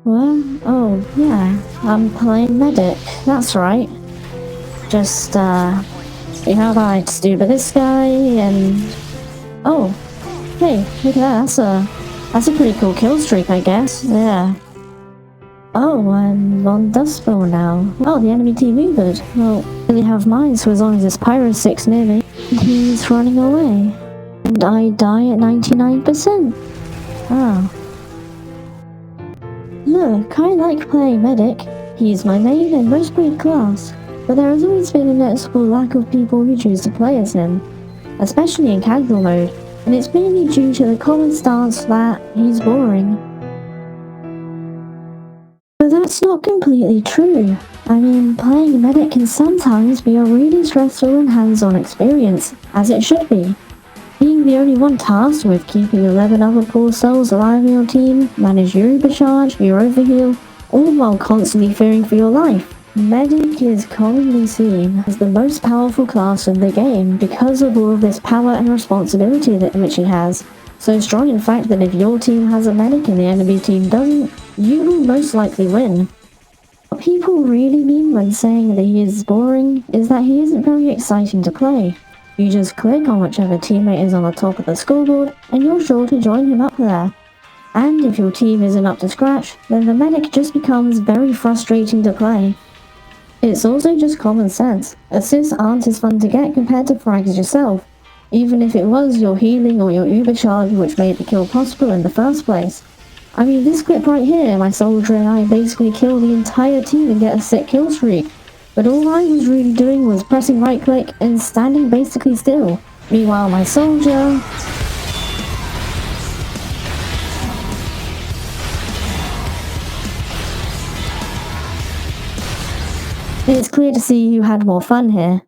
Well, oh, yeah, I'm playing medic, that's right. Just, see how I just do with this guy, and... Oh, hey, look at that, that's a pretty cool kill streak, I guess, yeah. Oh, I'm on Dust Bowl now. Oh, the enemy team moved. Well, they have mine, so as long as this Pyro 6 near me, he's running away. And I die at 99%. Oh. Look, I like playing medic. He's my main and most played class, but there has always been a noticeable lack of people who choose to play as him, especially in casual mode, and it's mainly due to the common stance that he's boring. But that's not completely true. I mean, playing medic can sometimes be a really stressful and hands-on experience, as it should be. Being the only one tasked with keeping 11 other poor souls alive in your team, manage your overcharge, your overheal, all while constantly fearing for your life. Medic is commonly seen as the most powerful class in the game because of all of this power and responsibility that which he has. So strong in fact that if your team has a medic and the enemy team doesn't, you will most likely win. What people really mean when saying that he is boring is that he isn't very exciting to play. You just click on whichever teammate is on the top of the scoreboard, and you're sure to join him up there. And if your team isn't up to scratch, then the medic just becomes very frustrating to play. It's also just common sense. Assists aren't as fun to get compared to frags yourself, even if it was your healing or your overcharge which made the kill possible in the first place. I mean, this clip right here, my soldier and I basically kill the entire team and get a sick kill streak. But all I was really doing was pressing right click and standing basically still. Meanwhile my soldier... It's clear to see you had more fun here.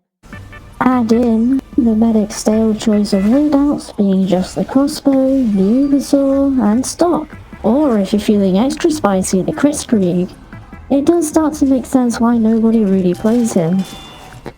Add in the medic's stale choice of loadouts being just the crossbow, the ubersaw, and stock. Or if you're feeling extra spicy, the crit streak. It does start to make sense why nobody really plays him.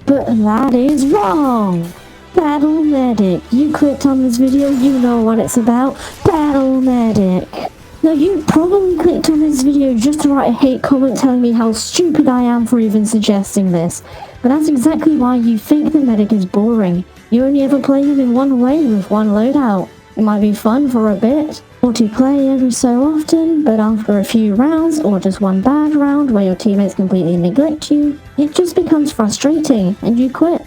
But that is wrong! Battle Medic. You clicked on this video, you know what it's about. Battle Medic. Now you probably clicked on this video just to write a hate comment telling me how stupid I am for even suggesting this. But that's exactly why you think the medic is boring. You only ever play him in one way with one loadout. It might be fun for a bit, or to play every so often, but after a few rounds, or just one bad round where your teammates completely neglect you, it just becomes frustrating, and you quit.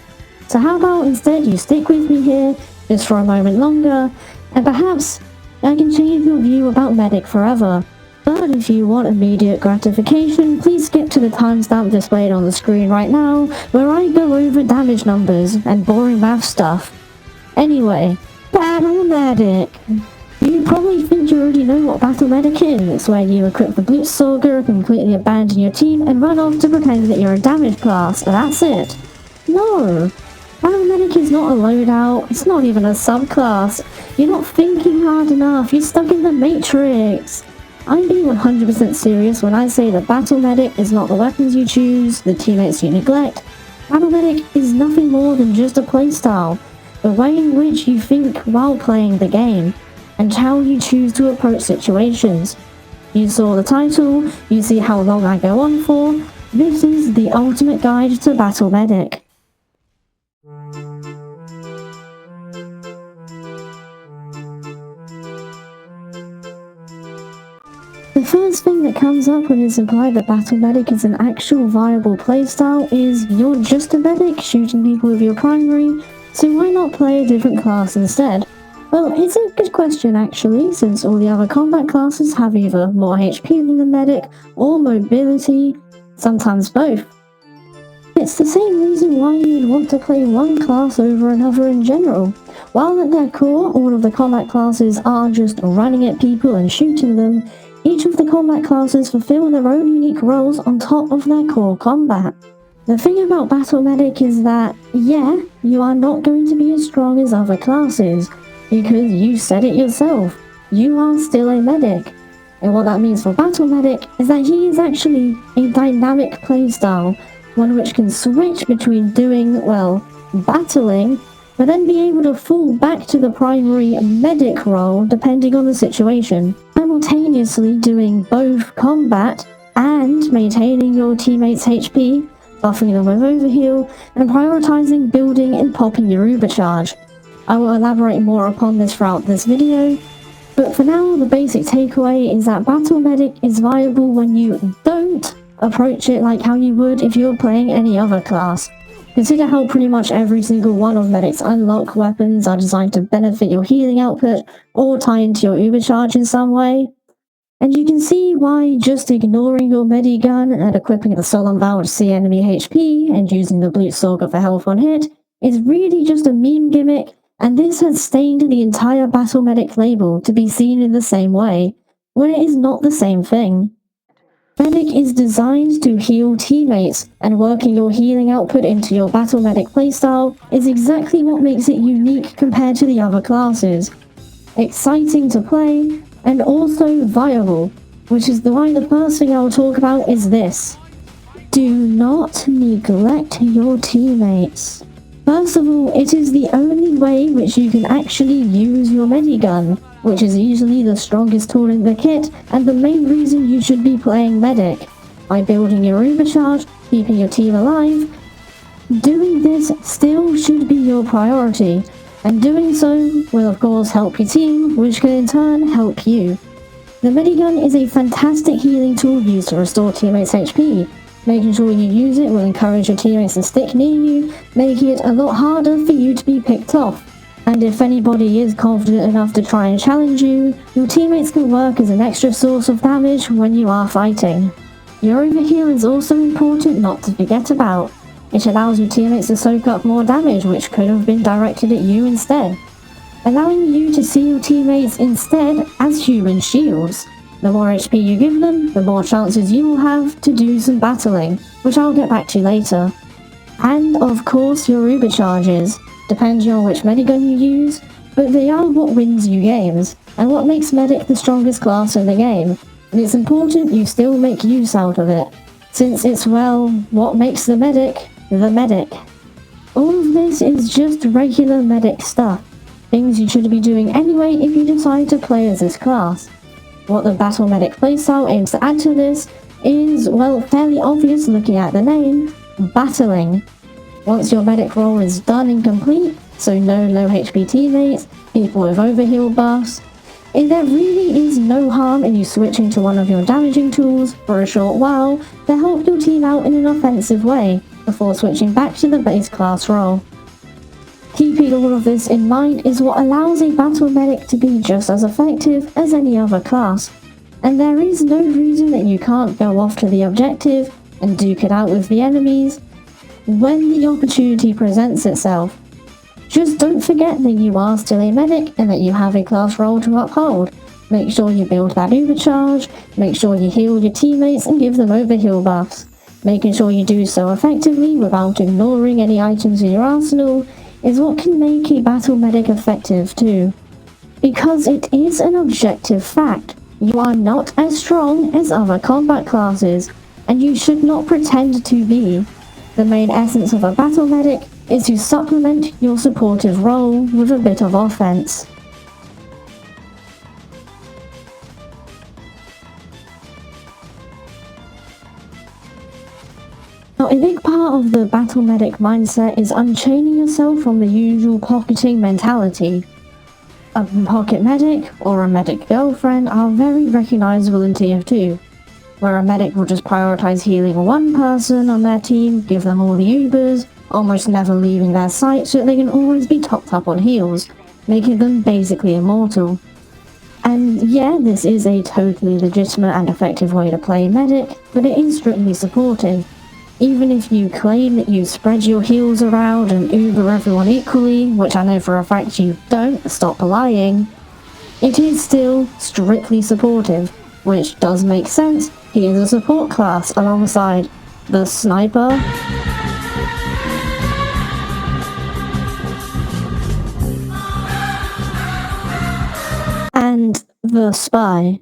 So how about instead you stick with me here, just for a moment longer, and perhaps I can change your view about medic forever. But if you want immediate gratification, please skip to the timestamp displayed on the screen right now, where I go over damage numbers and boring math stuff. Anyway, Battle Medic. You probably think you already know what Battle Medic is. It's where you equip the Blue Soldier, completely abandon your team, and run off to pretend that you're a damage class, and that's it. No! Battle Medic is not a loadout, it's not even a subclass. You're not thinking hard enough, you're stuck in the Matrix. I'm being 100% serious when I say that Battle Medic is not the weapons you choose, the teammates you neglect. Battle Medic is nothing more than just a playstyle. The way in which you think while playing the game, and how you choose to approach situations. You saw the title, you see how long I go on for. This is the ultimate guide to Battle Medic. The first thing that comes up when it's implied that Battle Medic is an actual viable playstyle is you're just a medic shooting people with your primary, so why not play a different class instead? Well, it's a good question actually, since all the other combat classes have either more HP than the medic, or mobility, sometimes both. It's the same reason why you'd want to play one class over another in general. While at their core, all of the combat classes are just running at people and shooting them, each of the combat classes fulfill their own unique roles on top of their core combat. The thing about Battle Medic is that, yeah, you are not going to be as strong as other classes, because you said it yourself, you are still a medic. And what that means for Battle Medic is that he is actually a dynamic playstyle, one which can switch between doing, well, battling, but then be able to fall back to the primary medic role depending on the situation, simultaneously doing both combat and maintaining your teammates' HP, buffing them with overheal, and prioritizing building and popping your uber charge. I will elaborate more upon this throughout this video, but for now the basic takeaway is that Battle Medic is viable when you don't approach it like how you would if you were playing any other class. Consider how pretty much every single one of Medic's unlock weapons are designed to benefit your healing output or tie into your uber charge in some way. And you can see why just ignoring your Medigun and equipping the Solemn Vow to see enemy HP and using the Blue Sorger for health on hit is really just a meme gimmick, and this has stained the entire Battle Medic label to be seen in the same way, when it is not the same thing. Medic is designed to heal teammates, and working your healing output into your Battle Medic playstyle is exactly what makes it unique compared to the other classes. Exciting to play, and also viable, which is why the first thing I will talk about is this. Do not neglect your teammates. First of all, it is the only way which you can actually use your Medigun, which is usually the strongest tool in the kit and the main reason you should be playing Medic. By building your uber charge, keeping your team alive, doing this still should be your priority, and doing so will of course help your team, which can in turn help you. The Medigun is a fantastic healing tool used to restore teammates' HP. Making sure you use it will encourage your teammates to stick near you, making it a lot harder for you to be picked off. And if anybody is confident enough to try and challenge you, your teammates can work as an extra source of damage when you are fighting. Your overheal is also important not to forget about. It allows your teammates to soak up more damage which could have been directed at you instead, allowing you to see your teammates instead as human shields. The more HP you give them, the more chances you will have to do some battling, which I'll get back to later. And of course your uber charges, depending on which Medigun you use, but they are what wins you games, and what makes Medic the strongest class in the game, and it's important you still make use out of it, since it's, well, what makes the Medic the Medic. All of this is just regular Medic stuff, things you should be doing anyway if you decide to play as this class. What the Battle Medic playstyle aims to add to this is, well, fairly obvious looking at the name, battling. Once your medic role is done and complete, so no low HP teammates, people with overheal buffs, there really is no harm in you switching to one of your damaging tools for a short while to help your team out in an offensive way, before switching back to the base class role. Keeping all of this in mind is what allows a Battle Medic to be just as effective as any other class, and there is no reason that you can't go off to the objective and duke it out with the enemies when the opportunity presents itself. Just don't forget that you are still a medic and that you have a class role to uphold. Make sure you build that uber charge, make sure you heal your teammates and give them overheal buffs. Making sure you do so effectively without ignoring any items in your arsenal is what can make a Battle Medic effective too. Because it is an objective fact, you are not as strong as other combat classes, and you should not pretend to be. The main essence of a Battle Medic is to supplement your supportive role with a bit of offense. Now, a big part of the Battle Medic mindset is unchaining yourself from the usual pocketing mentality. A pocket medic or a medic girlfriend are very recognizable in TF2, where a medic will just prioritize healing one person on their team, give them all the ubers, almost never leaving their sight so that they can always be topped up on heals, making them basically immortal. And yeah, this is a totally legitimate and effective way to play medic, but it is strictly supportive. Even if you claim that you spread your heals around and uber everyone equally, which I know for a fact you don't, stop lying, it is still strictly supportive, which does make sense. He is a support class alongside the sniper, and the spy.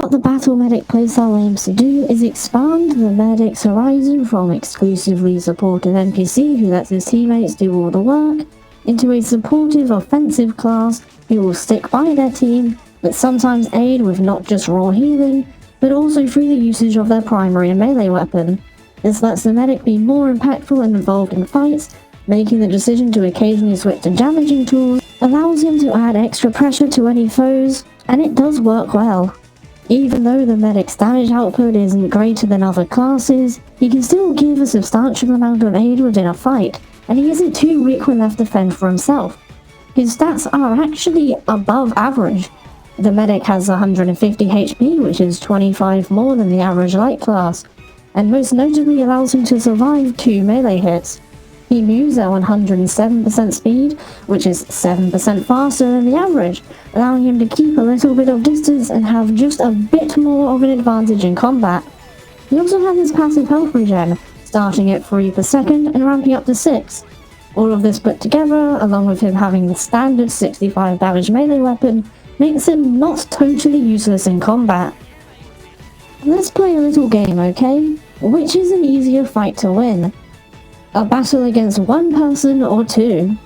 What the Battle Medic playstyle aims to do is expand the medic's horizon from exclusively supportive NPC who lets his teammates do all the work, into a supportive offensive class who will stick by their team, but sometimes aid with not just raw healing, but also through the usage of their primary and melee weapon. This lets the medic be more impactful and involved in fights, making the decision to occasionally switch to damaging tools allows him to add extra pressure to any foes, and it does work well. Even though the medic's damage output isn't greater than other classes, he can still give a substantial amount of aid within a fight, and he isn't too weak when left to fend for himself. His stats are actually above average. The medic has 150 HP, which is 25 more than the average light class, and most notably allows him to survive 2 melee hits. He moves at 107% speed, which is 7% faster than the average, allowing him to keep a little bit of distance and have just a bit more of an advantage in combat. He also has his passive health regen, starting at 3 per second and ramping up to 6. All of this put together, along with him having the standard 65 damage melee weapon, makes him not totally useless in combat. Let's play a little game, okay? Which is an easier fight to win? A battle against one person or two?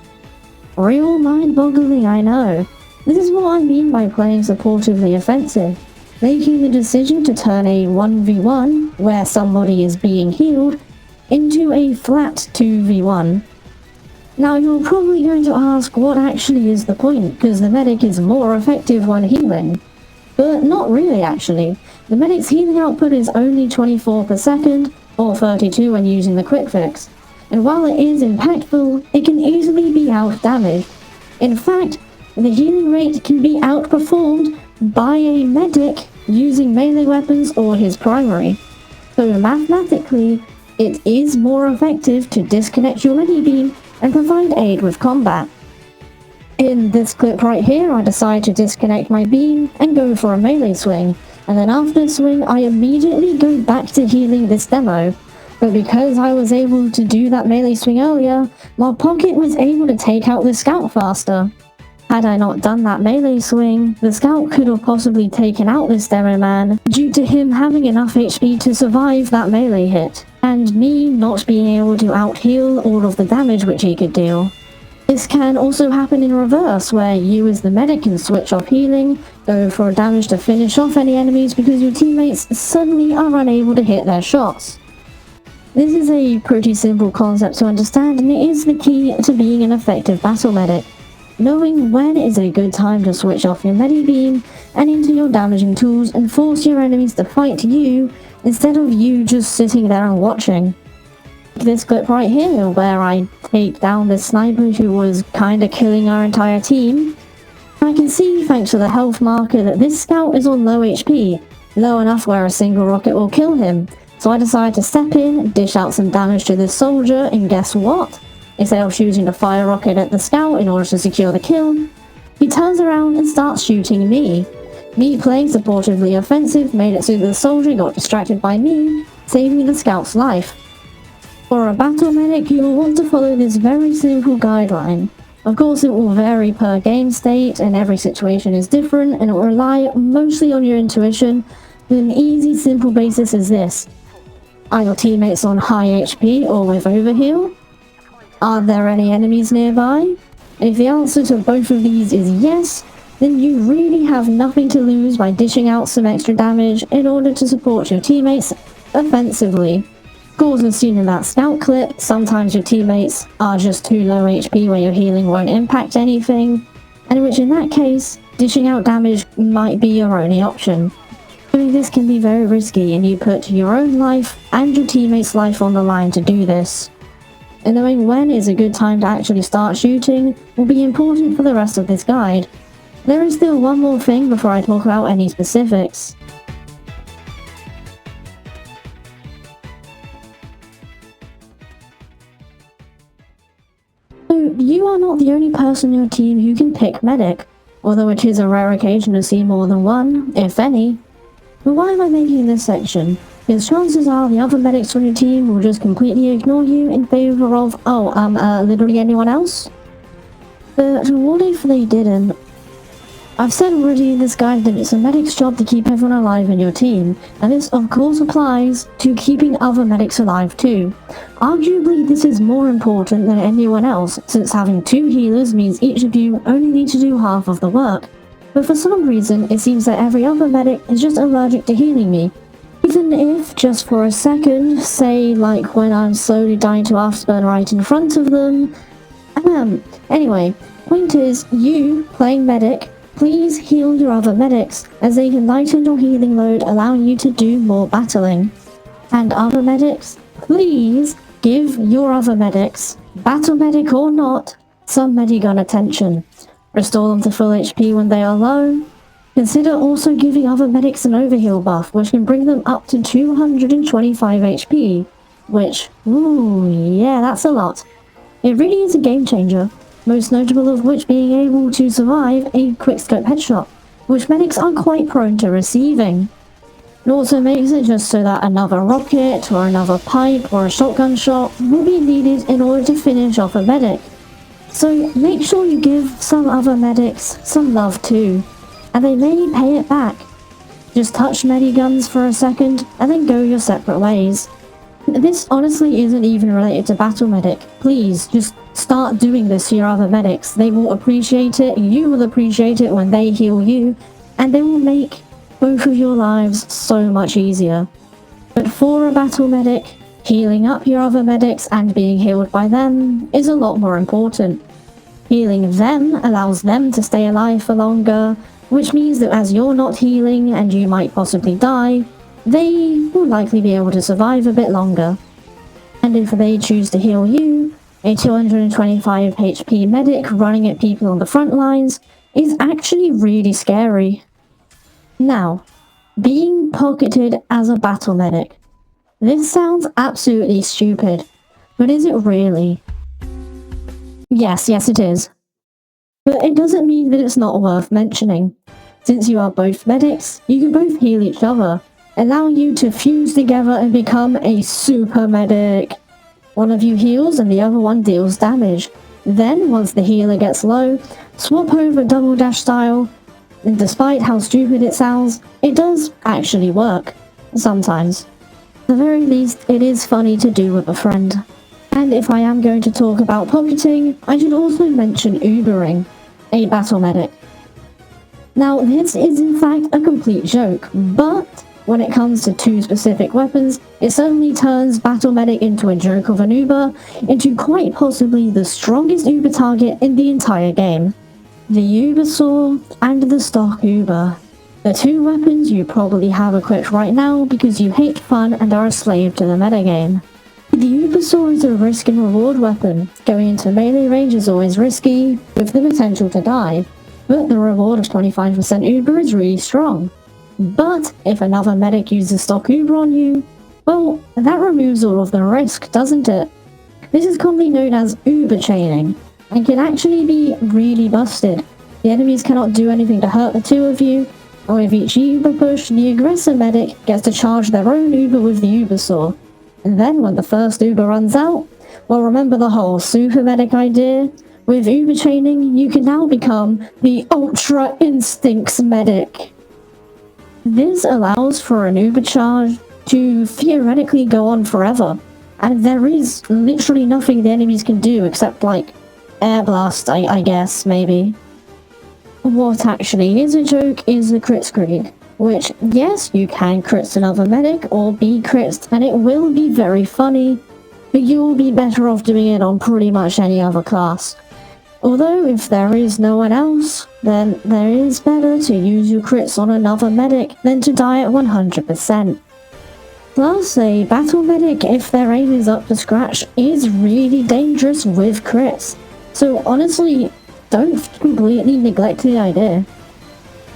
Real mind-boggling, I know. This is what I mean by playing supportively offensive, making the decision to turn a 1v1, where somebody is being healed, into a flat 2v1. Now you're probably going to ask what actually is the point, because the medic is more effective when healing. But not really actually. The medic's healing output is only 24 per second, or 32 when using the quick fix. And while it is impactful, it can easily be out-damaged. In fact, the healing rate can be outperformed by a medic using melee weapons or his primary. So mathematically, it is more effective to disconnect your Medigun and provide aid with combat. In this clip right here, I decide to disconnect my beam and go for a melee swing, and then after the swing I immediately go back to healing this demo. But because I was able to do that melee swing earlier, my pocket was able to take out the scout faster. Had I not done that melee swing, the scout could have possibly taken out this demo man due to him having enough HP to survive that melee hit, and me not being able to out-heal all of the damage which he could deal. This can also happen in reverse, where you as the medic can switch off healing, go for damage to finish off any enemies because your teammates suddenly are unable to hit their shots. This is a pretty simple concept to understand, and it is the key to being an effective battle medic. Knowing when is a good time to switch off your Medibeam and into your damaging tools and force your enemies to fight you instead of you just sitting there and watching. This clip right here where I take down this sniper who was kinda killing our entire team. I can see, thanks to the health marker, that this scout is on low HP, low enough where a single rocket will kill him. So I decide to step in, dish out some damage to this soldier, and guess what? Instead of shooting the fire rocket at the scout in order to secure the kill, he turns around and starts shooting me. Me playing supportively offensive made it so the soldier got distracted by me, saving the scout's life. For a battle medic, you will want to follow this very simple guideline. Of course, it will vary per game state, and every situation is different, and it will rely mostly on your intuition, but an easy, simple basis is this. Are your teammates on high HP or with overheal? Are there any enemies nearby? And if the answer to both of these is yes, then you really have nothing to lose by dishing out some extra damage in order to support your teammates offensively. Of course, as seen in that scout clip, sometimes your teammates are just too low HP where your healing won't impact anything, and which in that case, dishing out damage might be your only option. Doing this can be very risky, and you put your own life and your teammates' life on the line to do this. And knowing when is a good time to actually start shooting will be important for the rest of this guide. There is still one more thing before I talk about any specifics. So, you are not the only person in your team who can pick medic, although it is a rare occasion to see more than one, if any. But why am I making this section? Because chances are the other medics on your team will just completely ignore you in favor of, literally anyone else? But what if they didn't? I've said already in this guide that it's a medic's job to keep everyone alive in your team, and this of course applies to keeping other medics alive too. Arguably this is more important than anyone else, since having 2 healers means each of you only need to do half of the work. But for some reason, it seems that every other medic is just allergic to healing me. Even if, just for a second, say like when I'm slowly dying to afterburn right in front of them. Anyway, point is, you, playing medic, please heal your other medics, as they can lighten your healing load, allowing you to do more battling. And other medics, please give your other medics, battle medic or not, some medigun attention. Restore them to full HP when they are low. Consider also giving other medics an overheal buff, which can bring them up to 225 HP. Which, ooh, yeah, that's a lot. It really is a game changer, most notable of which being able to survive a quickscope headshot, which medics are quite prone to receiving. It also makes it just so that another rocket, or another pipe, or a shotgun shot will be needed in order to finish off a medic. So make sure you give some other medics some love too, and they may pay it back. Just touch mediguns for a second, and then go your separate ways. This honestly isn't even related to battle medic. Please, just start doing this to your other medics. They will appreciate it, you will appreciate it when they heal you, and they will make both of your lives so much easier. But for a battle medic, healing up your other medics and being healed by them is a lot more important. Healing them allows them to stay alive for longer, which means that as you're not healing and you might possibly die, they will likely be able to survive a bit longer. And if they choose to heal you, a 225 HP medic running at people on the front lines is actually really scary. Now, being pocketed as a battle medic. This sounds absolutely stupid, but is it really? Yes it is. But it doesn't mean that it's not worth mentioning. Since you are both medics, you can both heal each other, allowing you to fuse together and become a super medic. One of you heals and the other one deals damage. Then, once the healer gets low, swap over double dash style, and despite how stupid it sounds, it does actually work. Sometimes. At the very least, it is funny to do with a friend. And if I am going to talk about pocketing, I should also mention Ubering, a battle medic. Now, this is in fact a complete joke, but when it comes to 2 specific weapons, it suddenly turns battle medic into a joke of an Uber, into quite possibly the strongest Uber target in the entire game. The Uber Saw and the stock Uber. The 2 weapons you probably have equipped right now because you hate fun and are a slave to the metagame. The Uber Saw is a risk and reward weapon. Going into melee range is always risky, with the potential to die, but the reward of 25% Uber is really strong. But if another medic uses stock Uber on you, well, that removes all of the risk, doesn't it? This is commonly known as Uber chaining, and can actually be really busted. The enemies cannot do anything to hurt the 2 of you, and with each Uber push, the aggressor medic gets to charge their own Uber with the Uber Saw. And then when the first Uber runs out, well, remember the whole super medic idea? With Uber chaining, you can now become the Ultra Instincts medic. This allows for an Uber charge to theoretically go on forever, and there is literally nothing the enemies can do except like air blast, I guess, maybe. What actually is a joke is the crit screen, which, yes, you can crit another medic or be crit, and it will be very funny, but you will be better off doing it on pretty much any other class. Although, if there is no one else, then there is better to use your crits on another medic than to die at 100%. Plus, a battle medic, if their aim is up to scratch, is really dangerous with crits. So honestly, don't completely neglect the idea.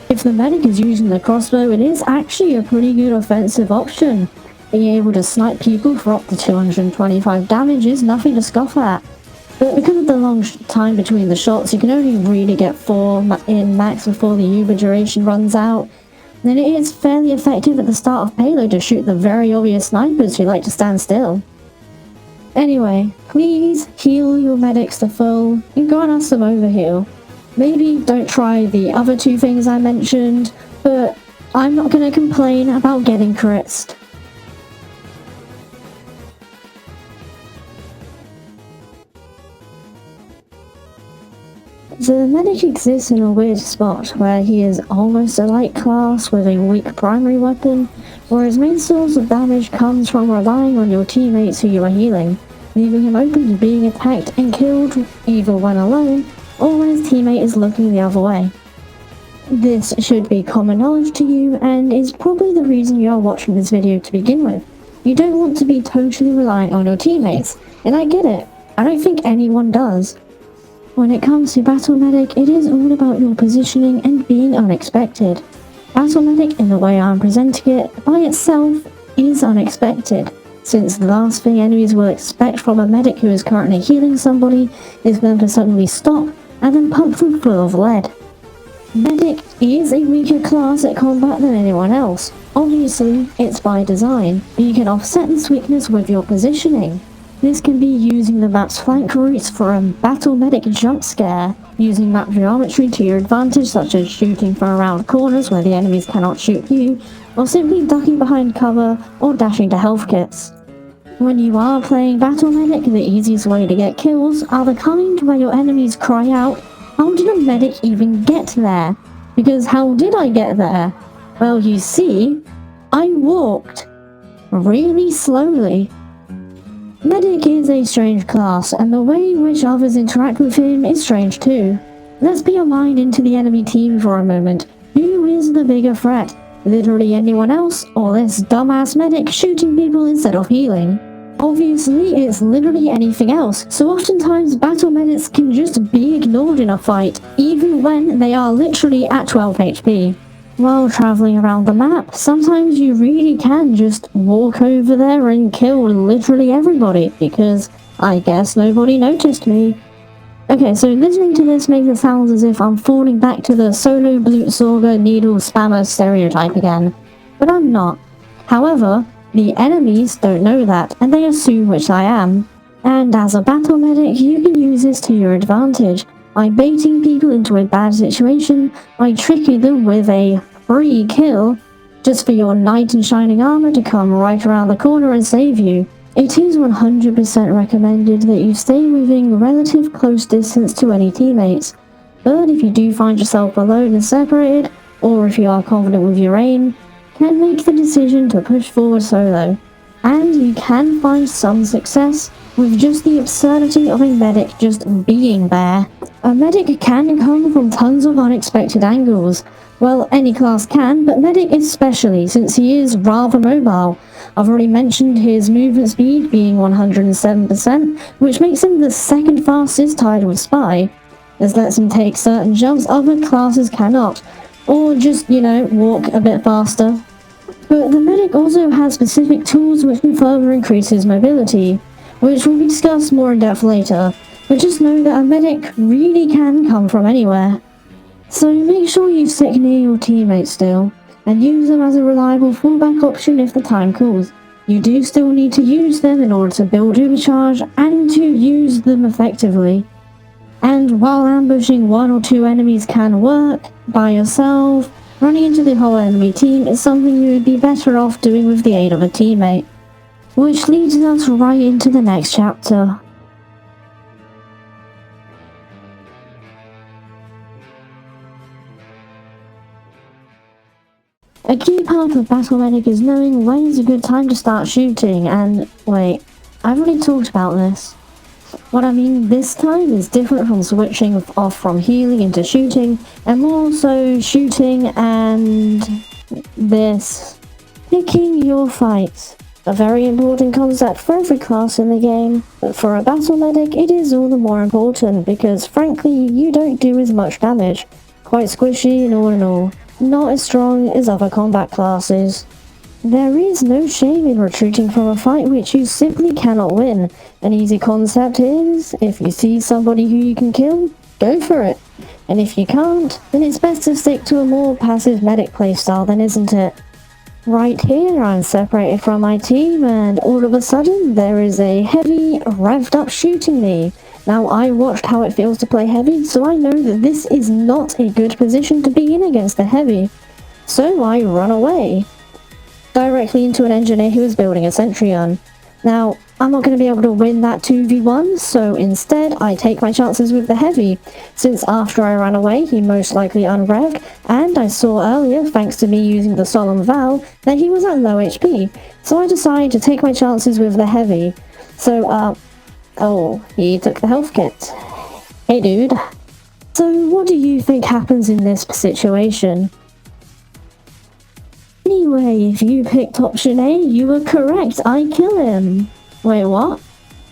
If the medic is using the crossbow, it is actually a pretty good offensive option. Being able to snipe people for up to 225 damage is nothing to scoff at. But because of the long time between the shots, you can only really get 4 in max before the Uber duration runs out. Then it is fairly effective at the start of payload to shoot the very obvious snipers who like to stand still. Anyway, please heal your medics to full and grant us some overheal. Maybe don't try the other two things I mentioned, but I'm not going to complain about getting crits. The medic exists in a weird spot where he is almost a light class with a weak primary weapon, where his main source of damage comes from relying on your teammates who you are healing, leaving him open to being attacked and killed either when alone or when his teammate is looking the other way. This should be common knowledge to you and is probably the reason you are watching this video to begin with. You don't want to be totally reliant on your teammates, and I get it. I don't think anyone does. When it comes to Battle Medic, it is all about your positioning and being unexpected. Battle Medic, in the way I'm presenting it, by itself is unexpected, since the last thing enemies will expect from a medic who is currently healing somebody is them to suddenly stop and then pump them full of lead. Medic is a weaker class at combat than anyone else. Obviously, it's by design, but you can offset this weakness with your positioning. This can be using the map's flank routes for a Battle Medic jump scare, using map geometry to your advantage such as shooting from around corners where the enemies cannot shoot you, or simply ducking behind cover or dashing to health kits. When you are playing Battle Medic, the easiest way to get kills are the kind where your enemies cry out, "How did a medic even get there?" Because how did I get there? Well, you see, I walked really slowly. Medic is a strange class, and the way in which others interact with him is strange too. Let's put your mind into the enemy team for a moment. Who is the bigger threat? Literally anyone else, or this dumbass medic shooting people instead of healing? Obviously, it's literally anything else, so oftentimes battle medics can just be ignored in a fight, even when they are literally at 12 HP. While traveling around the map, sometimes you really can just walk over there and kill literally everybody, because I guess nobody noticed me. Okay, so listening to this makes it sound as if I'm falling back to the solo Blutsauger needle spammer stereotype again, but I'm not. However, the enemies don't know that, and they assume which I am. And as a battle medic, you can use this to your advantage, by baiting people into a bad situation, by tricking them with a free kill, just for your knight in shining armor to come right around the corner and save you. It is 100% recommended that you stay within relative close distance to any teammates, but if you do find yourself alone and separated, or if you are confident with your aim, can make the decision to push forward solo. And you can find some success with just the absurdity of a medic just being there. A medic can come from tons of unexpected angles. Well, any class can, but medic especially, since he is rather mobile. I've already mentioned his movement speed being 107%, which makes him the second fastest tied with Spy. This lets him take certain jumps other classes cannot, or just, walk a bit faster. But the medic also has specific tools which can further increase his mobility, which will be discussed more in depth later, but just know that a medic really can come from anywhere. So make sure you stick near your teammates still, and use them as a reliable fallback option if the time calls. You do still need to use them in order to build overcharge and to use them effectively. And while ambushing one or two enemies can work by yourself, running into the whole enemy team is something you would be better off doing with the aid of a teammate. Which leads us right into the next chapter. A key part of Battle Medic is knowing when is a good time to start shooting, and wait, I've already talked about this. What I mean this time is different from switching off from healing into shooting, and more so shooting and this. Picking your fights. A very important concept for every class in the game, but for a Battle Medic it is all the more important because frankly you don't do as much damage. Quite squishy in all. Not as strong as other combat classes. There is no shame in retreating from a fight which you simply cannot win. An easy concept is, if you see somebody who you can kill, go for it. And if you can't, then it's best to stick to a more passive medic playstyle then, isn't it? Right here I'm separated from my team and all of a sudden there is a heavy revved up shooting me. Now, I watched how it feels to play heavy, so I know that this is not a good position to be in against the heavy. So I run away, directly into an engineer who is building a sentry gun. Now, I'm not going to be able to win that 2v1, so instead I take my chances with the heavy, since after I ran away he most likely unrevved, and I saw earlier, thanks to me using the solemn vow, that he was at low HP, so I decided to take my chances with the heavy. So, oh, he took the health kit. Hey dude. So what do you think happens in this situation? Anyway, if you picked option A, you were correct, I kill him. Wait, what?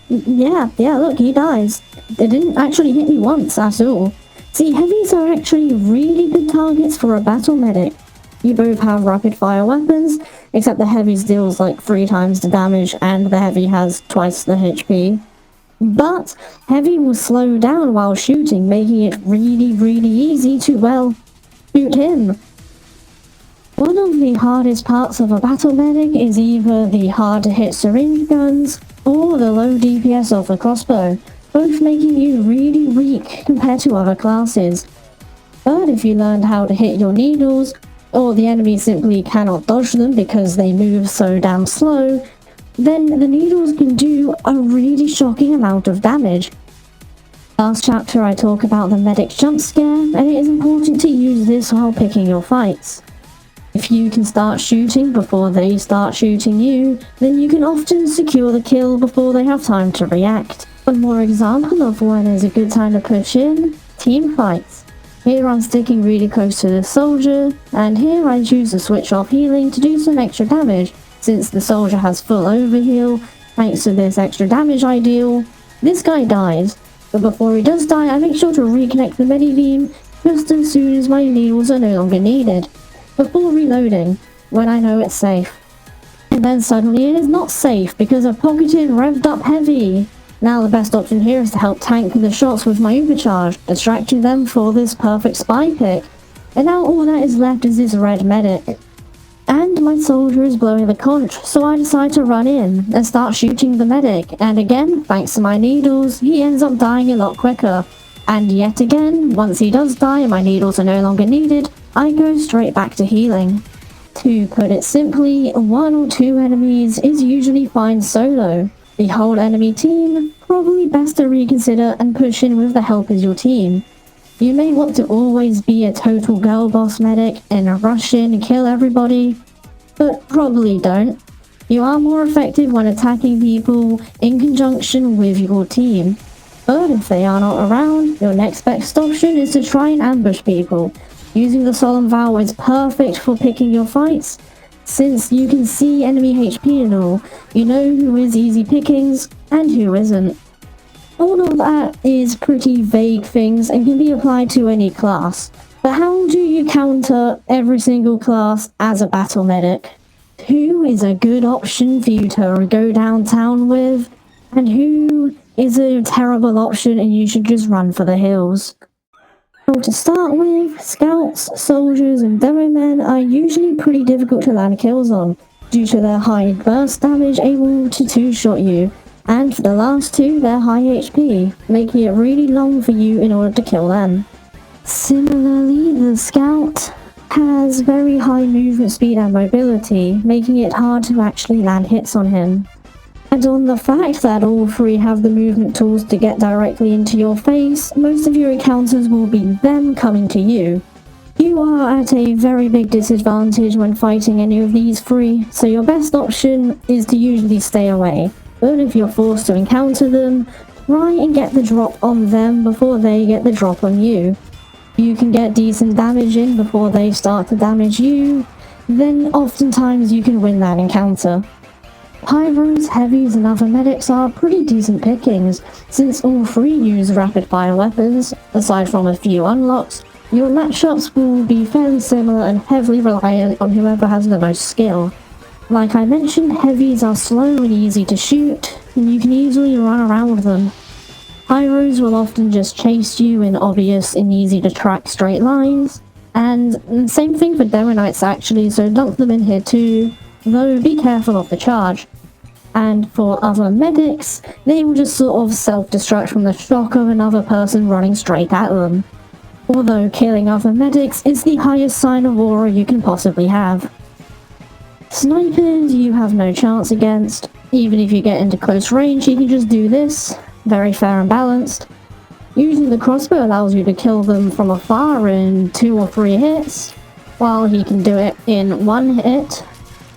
Yeah, look, he dies. It didn't actually hit me once at all. See, heavies are actually really good targets for a battle medic. You both have rapid fire weapons, except the heavy deals like 3 times the damage and the heavy has twice the HP. But heavy will slow down while shooting, making it really easy to, well, shoot him. One of the hardest parts of a battle medic is either the hard to hit syringe guns or the low DPS of the crossbow, both making you really weak compared to other classes. But if you learned how to hit your needles, or the enemy simply cannot dodge them because they move so damn slow, then the needles can do a really shocking amount of damage. Last chapter I talk about the medic's jump scare, and it is important to use this while picking your fights. If you can start shooting before they start shooting you, then you can often secure the kill before they have time to react. One more example of when is a good time to push in: team fights. Here I'm sticking really close to the soldier, and here I choose to switch off healing to do some extra damage, since the soldier has full overheal. Thanks to this extra damage I deal, this guy dies, but before he does die I make sure to reconnect the medigun just as soon as my needles are no longer needed, before reloading, when I know it's safe. And then suddenly it is not safe because I've pocketed revved up heavy. Now the best option here is to help tank the shots with my overcharge, distracting them for this perfect spy pick. And now all that is left is this red medic. And my soldier is blowing the conch, so I decide to run in and start shooting the medic, and again, thanks to my needles, he ends up dying a lot quicker. And yet again, once he does die and my needles are no longer needed, I go straight back to healing. To put it simply, 1 or 2 enemies is usually fine solo. The whole enemy team, probably best to reconsider and push in with the help as your team. You may want to always be a total girl boss medic and rush in and kill everybody, but probably don't. You are more effective when attacking people in conjunction with your team. But if they are not around, your next best option is to try and ambush people. Using the solemn vow is perfect for picking your fights, since you can see enemy HP and all. You know who is easy pickings and who isn't. All of that is pretty vague things and can be applied to any class. But how do you counter every single class as a battle medic? Who is a good option for you to go downtown with, and who is a terrible option and you should just run for the hills? So to start with, scouts, soldiers and demo men are usually pretty difficult to land kills on, due to their high burst damage able to two-shot you, and for the last 2 they're high HP, making it really long for you in order to kill them. Similarly, the scout has very high movement speed and mobility, making it hard to actually land hits on him. And on the fact that all 3 have the movement tools to get directly into your face, most of your encounters will be them coming to you. You are at a very big disadvantage when fighting any of these 3, so your best option is to usually stay away. But if you're forced to encounter them, try and get the drop on them before they get the drop on you. You can get decent damage in before they start to damage you, then oftentimes you can win that encounter. Pyros, heavies and other medics are pretty decent pickings, since all 3 use rapid fire weapons. Aside from a few unlocks, your matchups will be fairly similar and heavily reliant on whoever has the most skill. Like I mentioned, heavies are slow and easy to shoot, and you can easily run around with them. Pyros will often just chase you in obvious and easy to track straight lines, and same thing for Demo Knights actually, so dump them in here too, though be careful of the charge. And for other medics, they will just sort of self-destruct from the shock of another person running straight at them. Although killing other medics is the highest sign of aura you can possibly have. Snipers you have no chance against. Even if you get into close range, you can just do this. Very fair and balanced. Using the crossbow allows you to kill them from afar in 2 or 3 hits, while he can do it in 1 hit.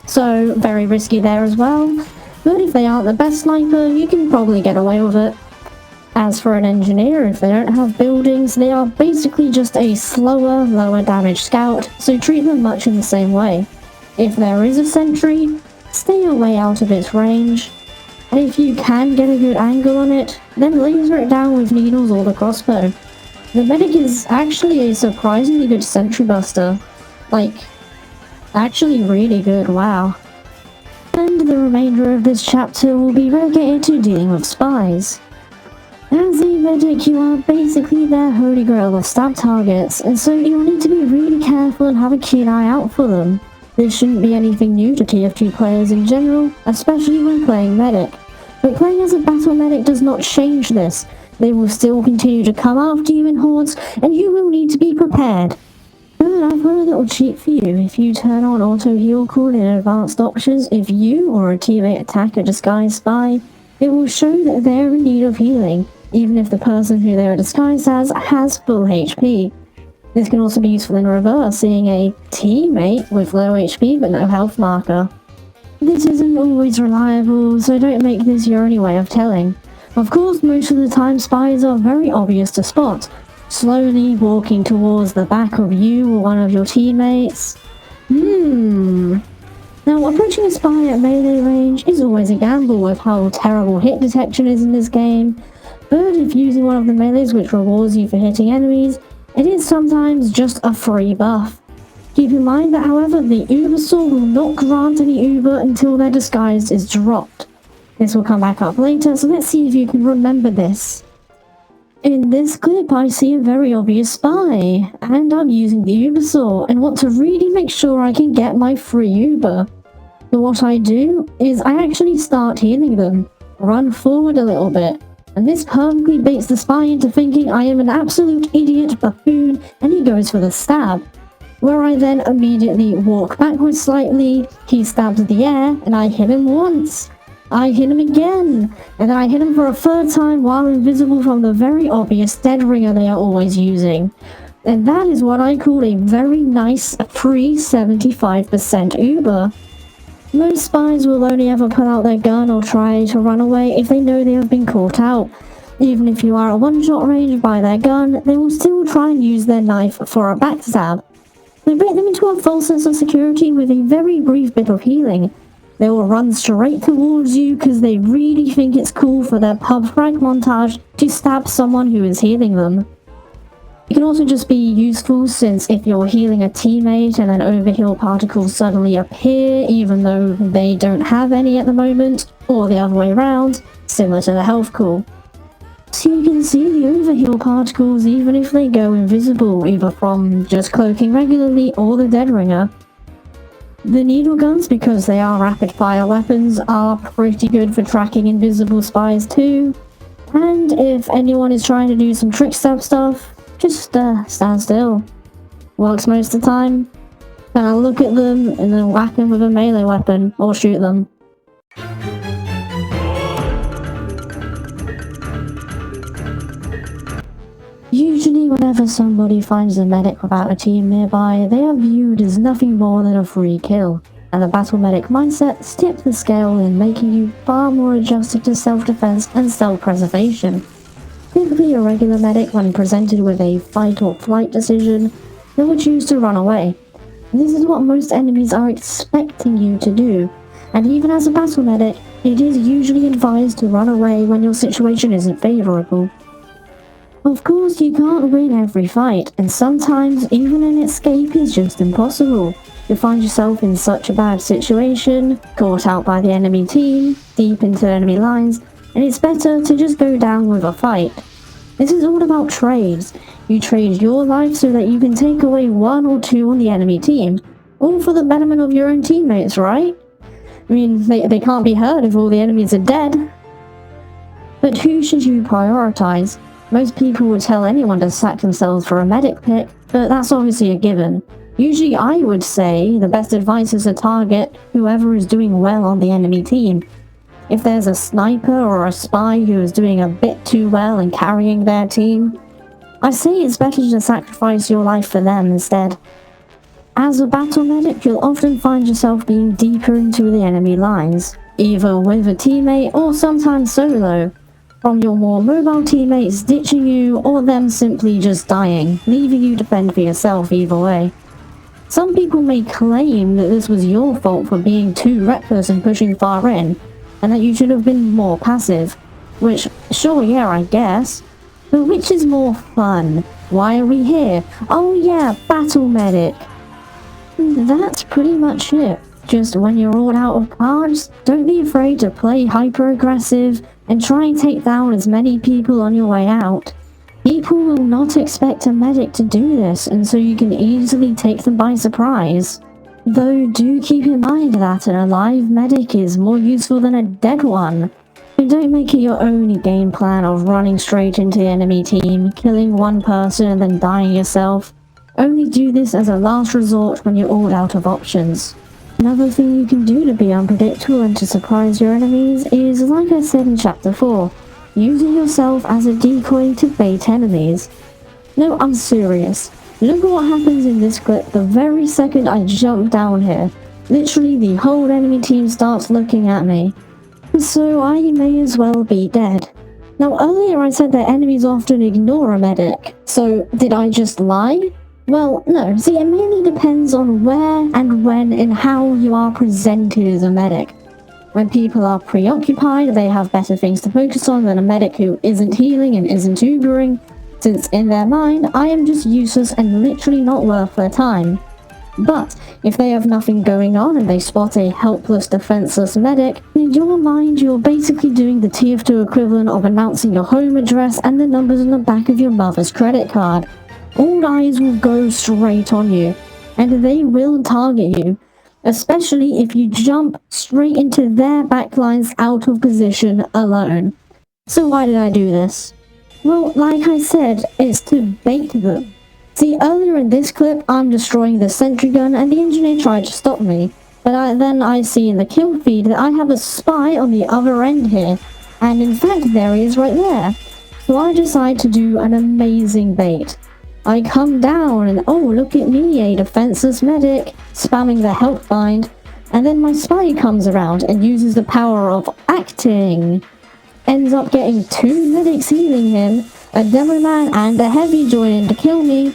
So very risky there as well. But if they aren't the best sniper, you can probably get away with it. As for an engineer, if they don't have buildings, they are basically just a slower, lower damage scout, so treat them much in the same way. If there is a sentry, stay away out of its range, and if you can get a good angle on it, then laser it down with needles or the crossbow. The medic is actually a surprisingly good sentry buster. Like, actually really good, wow. And the remainder of this chapter will be relegated to dealing with spies. As a medic, you are basically their holy grail of stab targets, and so you'll need to be really careful and have a keen eye out for them. This shouldn't be anything new to TF2 players in general, especially when playing medic. But playing as a battle medic does not change this. They will still continue to come after you in hordes, and you will need to be prepared. But I've got a little cheat for you. If you turn on auto heal call in advanced options, if you or a teammate attack a disguised spy, it will show that they're in need of healing, even if the person who they're disguised as has full HP. This can also be useful in reverse, seeing a teammate with low HP but no health marker. This isn't always reliable, so don't make this your only way of telling. Of course, most of the time spies are very obvious to spot, slowly walking towards the back of you or one of your teammates. Now, approaching a spy at melee range is always a gamble with how terrible hit detection is in this game, but if using one of the melees which rewards you for hitting enemies, it is sometimes just a free buff. Keep in mind that, however, the Uber Saw will not grant any Uber until their disguise is dropped. This will come back up later, so let's see if you can remember this. In this clip, I see a very obvious spy, and I'm using the Uber Saw and want to really make sure I can get my free Uber. So what I do is I actually start healing them, run forward a little bit, and this perfectly baits the spy into thinking I am an absolute idiot buffoon, and he goes for the stab. Where I then immediately walk backwards slightly, he stabs the air, and I hit him once. I hit him again, and then I hit him for a 3rd time while invisible from the very obvious dead ringer they are always using. And that is what I call a very nice free 75% Uber. Most spies will only ever pull out their gun or try to run away if they know they have been caught out. Even if you are at one-shot range by their gun, they will still try and use their knife for a backstab. They bait them into a false sense of security with a very brief bit of healing. They will run straight towards you because they really think it's cool for their pub frag montage to stab someone who is healing them. It can also just be useful since if you're healing a teammate and then overheal particles suddenly appear even though they don't have any at the moment, or the other way around, similar to the health call. So you can see the overheal particles even if they go invisible, either from just cloaking regularly or the dead ringer. The needle guns, because they are rapid fire weapons, are pretty good for tracking invisible spies too. And if anyone is trying to do some trick stab stuff, just stand still. Works most of the time. Then I'll look at them and then whack them with a melee weapon or shoot them. Usually whenever somebody finds a medic without a team nearby, they are viewed as nothing more than a free kill, and the battle medic mindset tips the scale in making you far more adjusted to self-defense and self-preservation. Typically a regular medic, when presented with a fight or flight decision, they will choose to run away. This is what most enemies are expecting you to do, and even as a battle medic, it is usually advised to run away when your situation isn't favourable. Of course, you can't win every fight, and sometimes even an escape is just impossible. You find yourself in such a bad situation, caught out by the enemy team, deep into enemy lines, and it's better to just go down with a fight. This is all about trades. You trade your life so that you can take away 1 or 2 on the enemy team, all for the betterment of your own teammates, right? I mean, they can't be heard if all the enemies are dead. But who should you prioritize? Most people would tell anyone to sack themselves for a medic pick, but that's obviously a given. Usually I would say the best advice is to target whoever is doing well on the enemy team. If there's a sniper or a spy who is doing a bit too well and carrying their team, I say it's better to sacrifice your life for them instead. As a battle medic, you'll often find yourself being deeper into the enemy lines, either with a teammate or sometimes solo, from your more mobile teammates ditching you or them simply just dying, leaving you to fend for yourself either way. Some people may claim that this was your fault for being too reckless and pushing far in, and that you should have been more passive, which, sure, yeah, I guess, but which is more fun? Why are we here? Oh yeah, battle medic! That's pretty much it. Just when you're all out of cards, don't be afraid to play hyper-aggressive and try and take down as many people on your way out. People will not expect a medic to do this, and so you can easily take them by surprise. Though do keep in mind that an alive medic is more useful than a dead one. So don't make it your only game plan of running straight into the enemy team, killing one person and then dying yourself. Only do this as a last resort when you're all out of options. Another thing you can do to be unpredictable and to surprise your enemies is, like I said in chapter 4, using yourself as a decoy to bait enemies. No, I'm serious. Look at what happens in this clip the very second I jump down here. Literally the whole enemy team starts looking at me. So I may as well be dead. Now earlier I said that enemies often ignore a medic. So did I just lie? Well, no. See, it mainly depends on where and when and how you are presented as a medic. When people are preoccupied, they have better things to focus on than a medic who isn't healing and isn't Ubering, since in their mind, I am just useless and literally not worth their time. But if they have nothing going on and they spot a helpless, defenseless medic, in your mind you're basically doing the TF2 equivalent of announcing your home address and the numbers on the back of your mother's credit card. All eyes will go straight on you, and they will target you, especially if you jump straight into their backlines out of position alone. So why did I do this? Well, like I said, it's to bait them. See, earlier in this clip, I'm destroying the sentry gun and the engineer tried to stop me, but then I see in the kill feed that I have a spy on the other end here, and in fact there he is right there. So I decide to do an amazing bait. I come down and oh look at me, a defenseless medic, spamming the help bind, and then my spy comes around and uses the power of acting. Ends up getting 2 medics healing him, a demo man and a heavy join in to kill me,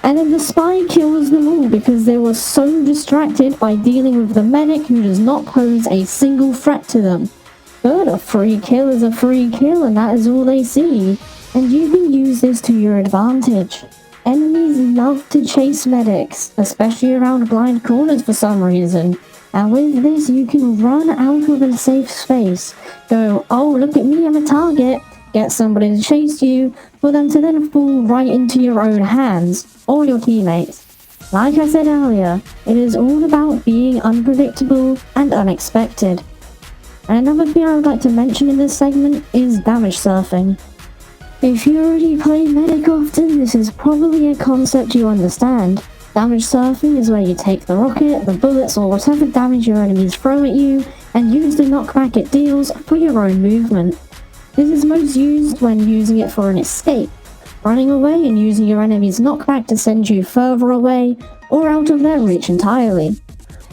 and then the spy kills them all because they were so distracted by dealing with the medic who does not pose a single threat to them. But a free kill is a free kill and that is all they see. And you can use this to your advantage. Enemies love to chase medics, especially around blind corners for some reason. And with this you can run out of a safe space, go, oh look at me, I'm a target, get somebody to chase you, for them to then fall right into your own hands, or your teammates. Like I said earlier, it is all about being unpredictable and unexpected. And another thing I would like to mention in this segment is damage surfing. If you already play medic often, this is probably a concept you understand. Damage surfing is where you take the rocket, the bullets, or whatever damage your enemies throw at you, and use the knockback it deals for your own movement. This is most used when using it for an escape, running away and using your enemy's knockback to send you further away, or out of their reach entirely.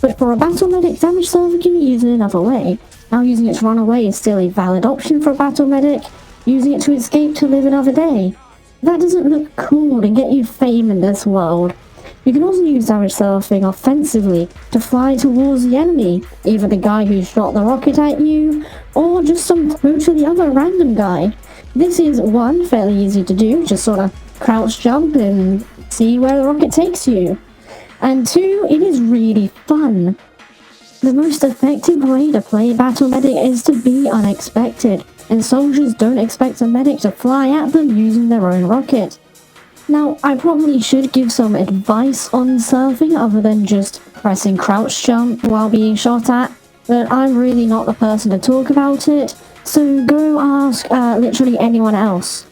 But for a battle medic, damage surfing can be used in another way. Now using it to run away is still a valid option for a battle medic, using it to escape to live another day. That doesn't look cool and get you fame in this world. You can also use damage surfing offensively to fly towards the enemy, either the guy who shot the rocket at you, or just some totally other random guy. This is one, fairly easy to do, just sort of crouch jump and see where the rocket takes you. And 2, it is really fun. The most effective way to play Battle Medic is to be unexpected, and soldiers don't expect a medic to fly at them using their own rocket. Now, I probably should give some advice on surfing other than just pressing crouch jump while being shot at, but I'm really not the person to talk about it, so go ask literally anyone else.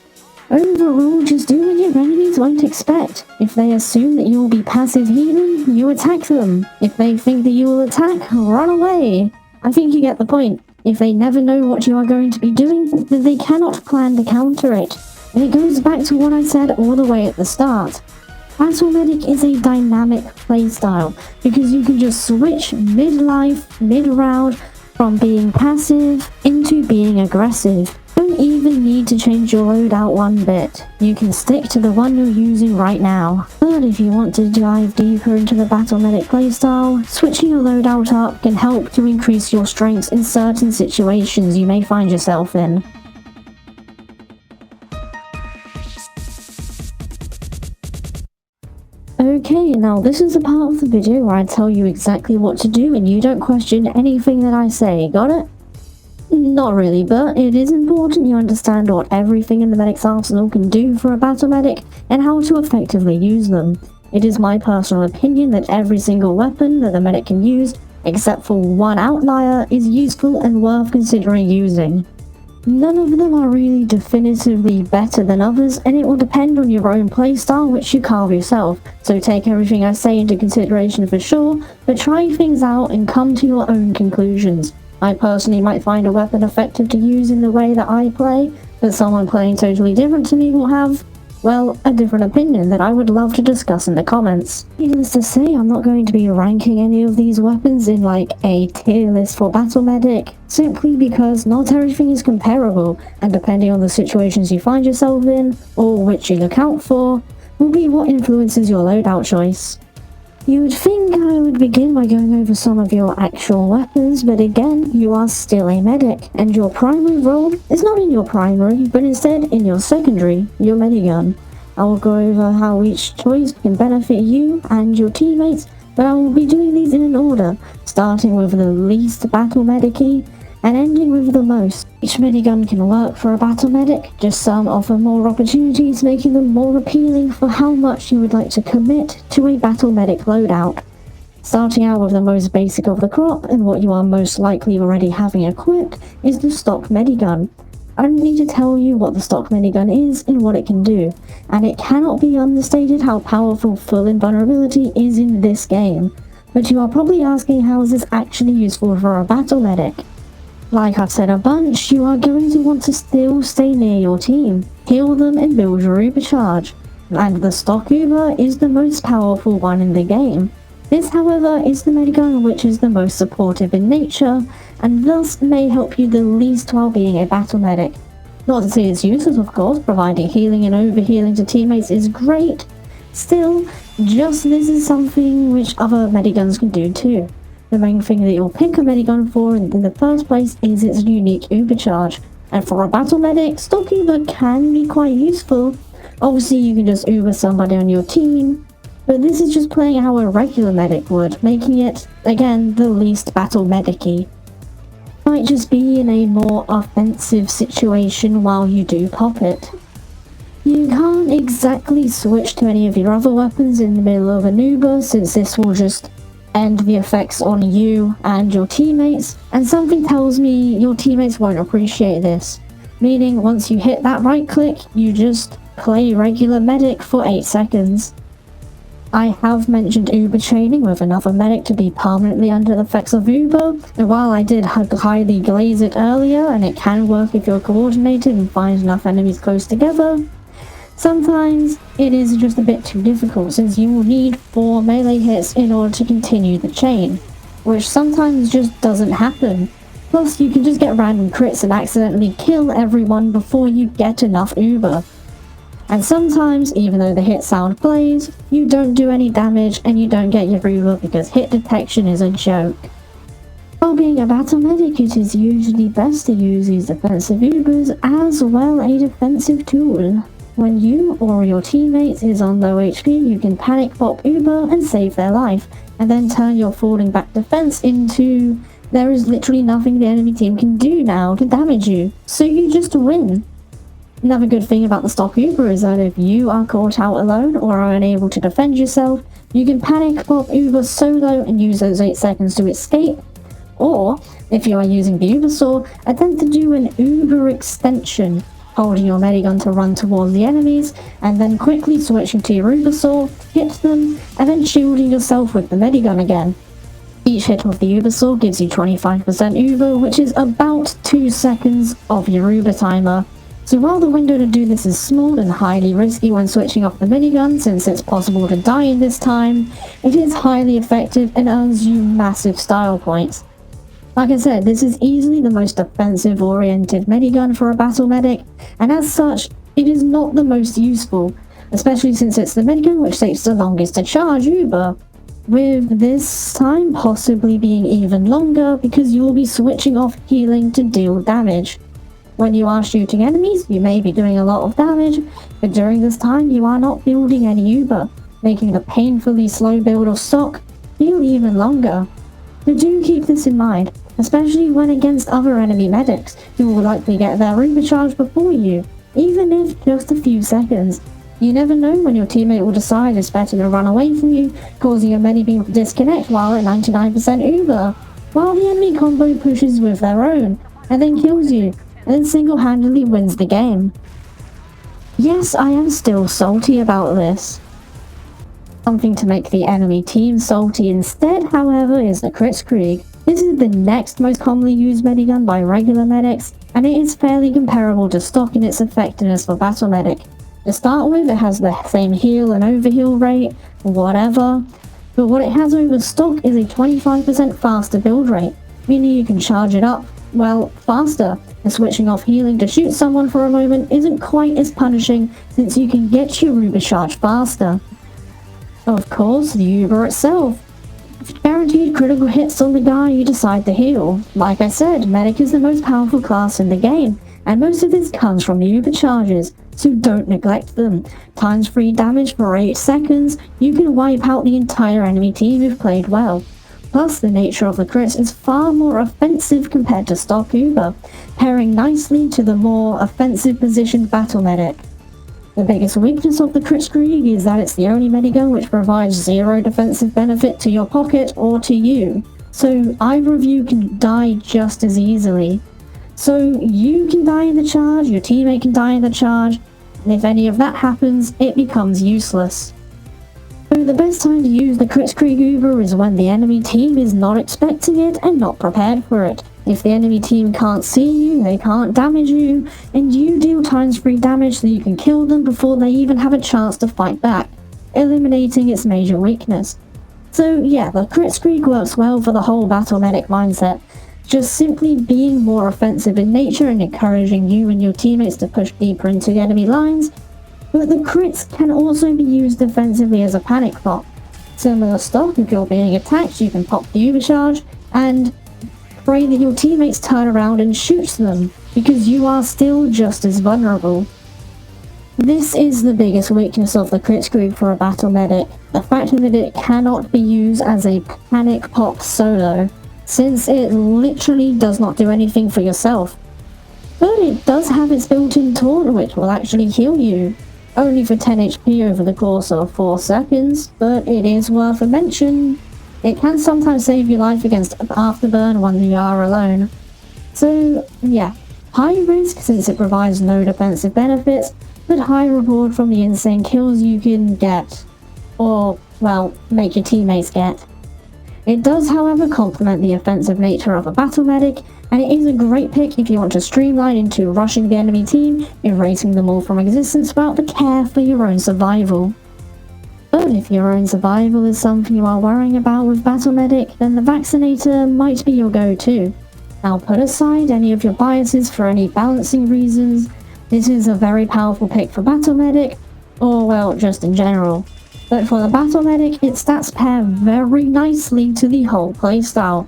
Overall, just do what your enemies won't expect. If they assume that you will be passive healing, you attack them. If they think that you will attack, run away. I think you get the point. If they never know what you are going to be doing, then they cannot plan to counter it. And it goes back to what I said all the way at the start. Battle Medic is a dynamic playstyle because you can just switch mid-life, mid-round from being passive into being aggressive. Don't even need to change your loadout one bit. You can stick to the one you're using right now. But if you want to dive deeper into the Battle Medic playstyle, switching your loadout up can help to increase your strengths in certain situations you may find yourself in. Okay, now this is the part of the video where I tell you exactly what to do and you don't question anything that I say, got it? Not really, but it is important you understand what everything in the medic's arsenal can do for a battle medic and how to effectively use them. It is my personal opinion that every single weapon that the medic can use, except for one outlier, is useful and worth considering using. None of them are really definitively better than others, and it will depend on your own playstyle which you carve yourself, so take everything I say into consideration for sure, but try things out and come to your own conclusions. I personally might find a weapon effective to use in the way that I play, but someone playing totally different to me will have, well, a different opinion that I would love to discuss in the comments. Needless to say, I'm not going to be ranking any of these weapons in like a tier list for Battle Medic, simply because not everything is comparable, and depending on the situations you find yourself in, or which you look out for, will be what influences your loadout choice. You would think I would begin by going over some of your actual weapons, but again, you are still a medic, and your primary role is not in your primary, but instead in your secondary, your medigun. I will go over how each choice can benefit you and your teammates, but I will be doing these in an order, starting with the least battle medic-y, and ending with the most. Each medigun can work for a battle medic, just some offer more opportunities, making them more appealing for how much you would like to commit to a battle medic loadout. Starting out with the most basic of the crop, and what you are most likely already having equipped, is the stock medigun. I don't need to tell you what the stock medigun is and what it can do, and it cannot be understated how powerful full invulnerability is in this game. But you are probably asking, how is this actually useful for a battle medic? Like I've said a bunch, you are going to want to still stay near your team, heal them and build your Uber charge, and the stock Uber is the most powerful one in the game. This, however, is the medigun which is the most supportive in nature, and thus may help you the least while being a battle medic. Not to say it's useless, of course, providing healing and overhealing to teammates is great. Still, just this is something which other mediguns can do too. The main thing that you'll pick a medigun for in the first place is its unique Uber charge, and for a battle medic, stock Uber can be quite useful. Obviously you can just Uber somebody on your team, but this is just playing how a regular medic would, making it, again, the least battle medic-y. Might just be in a more offensive situation while you do pop it. You can't exactly switch to any of your other weapons in the middle of an Uber, since this will just end the effects on you and your teammates, and something tells me your teammates won't appreciate this, meaning once you hit that right click, you just play regular medic for 8 seconds. I have mentioned Uber chaining with another medic to be permanently under the effects of Uber, and while I did highly glaze it earlier, and it can work if you're coordinated and find enough enemies close together, sometimes it is just a bit too difficult, since you will need 4 melee hits in order to continue the chain, which sometimes just doesn't happen. Plus, you can just get random crits and accidentally kill everyone before you get enough Uber. And sometimes, even though the hit sound plays, you don't do any damage and you don't get your Uber because hit detection is a joke. While being a battle medic, it is usually best to use these defensive Ubers as well a defensive tool. When you or your teammates is on low HP, you can panic pop Uber and save their life, and then turn your falling back defense into there is literally nothing the enemy team can do now to damage you, so you just win. Another good thing about the stock Uber is that if you are caught out alone or are unable to defend yourself, you can panic pop Uber solo and use those 8 seconds to escape, Or, if you are using the Uber Saw, attempt to do an Uber extension, holding your Medigun to run towards the enemies, and then quickly switching to your Uber Saw, hit them, and then shielding yourself with the Medigun again. Each hit of the Uber Saw gives you 25% Uber, which is about 2 seconds of your Uber timer. So while the window to do this is small and highly risky when switching off the minigun, since it's possible to die in this time, it is highly effective and earns you massive style points. Like I said, this is easily the most defensive-oriented medigun for a battle medic, and as such, it is not the most useful, especially since it's the medigun which takes the longest to charge Uber, with this time possibly being even longer because you will be switching off healing to deal damage. When you are shooting enemies, you may be doing a lot of damage, but during this time you are not building any Uber, making the painfully slow build of stock feel even longer. So do keep this in mind, especially when against other enemy medics, who will likely get their Uber charge before you, even if just a few seconds. You never know when your teammate will decide it's better to run away from you, causing a medibeam to disconnect while at 99% Uber, while the enemy combo pushes with their own, and then kills you, and then single-handedly wins the game. Yes, I am still salty about this. Something to make the enemy team salty instead, however, is the Kritzkrieg. This is the next most commonly used medigun by regular medics, and it is fairly comparable to stock in its effectiveness for battle medic. To start with, it has the same heal and overheal rate, whatever, but what it has over stock is a 25% faster build rate, meaning you can charge it up, well, faster, and switching off healing to shoot someone for a moment isn't quite as punishing since you can get your Uber charge faster. Of course, the Uber itself. Guaranteed critical hits on the guy you decide to heal. Like I said, Medic is the most powerful class in the game, and most of this comes from the Uber charges, so don't neglect them. Times 3 damage for 8 seconds, you can wipe out the entire enemy team if played well. Plus, the nature of the crits is far more offensive compared to stock Uber, pairing nicely to the more offensive positioned battle medic. The biggest weakness of the Kritzkrieg is that it's the only medigun which provides 0 defensive benefit to your pocket or to you, so either of you can die just as easily. So you can die in the charge, your teammate can die in the charge, and if any of that happens, it becomes useless. So the best time to use the Kritzkrieg Uber is when the enemy team is not expecting it and not prepared for it. If the enemy team can't see you, they can't damage you, and you deal times 3 damage so you can kill them before they even have a chance to fight back, eliminating its major weakness. So yeah, the Kritzkrieg works well for the whole battle medic mindset, just simply being more offensive in nature and encouraging you and your teammates to push deeper into the enemy lines. But the crits can also be used defensively as a panic pop. Similar stock, if you're being attacked, you can pop the Uber charge and pray that your teammates turn around and shoot them, because you are still just as vulnerable. This is the biggest weakness of the Kritzkrieg for a battle medic, the fact that it cannot be used as a panic pop solo, since it literally does not do anything for yourself. But it does have its built-in taunt which will actually heal you. Only for 10 HP over the course of 4 seconds, but it is worth a mention. It can sometimes save your life against afterburn when you are alone. So yeah, high risk since it provides no defensive benefits, but high reward from the insane kills you can get, or well, make your teammates get. It does however complement the offensive nature of a battle medic, and it is a great pick if you want to streamline into rushing the enemy team, erasing them all from existence without the care for your own survival. But if your own survival is something you are worrying about with battle medic, then the vaccinator might be your go-to. Now put aside any of your biases for any balancing reasons, this is a very powerful pick for battle medic, or well, just in general. But for the battle medic, its stats pair very nicely to the whole playstyle.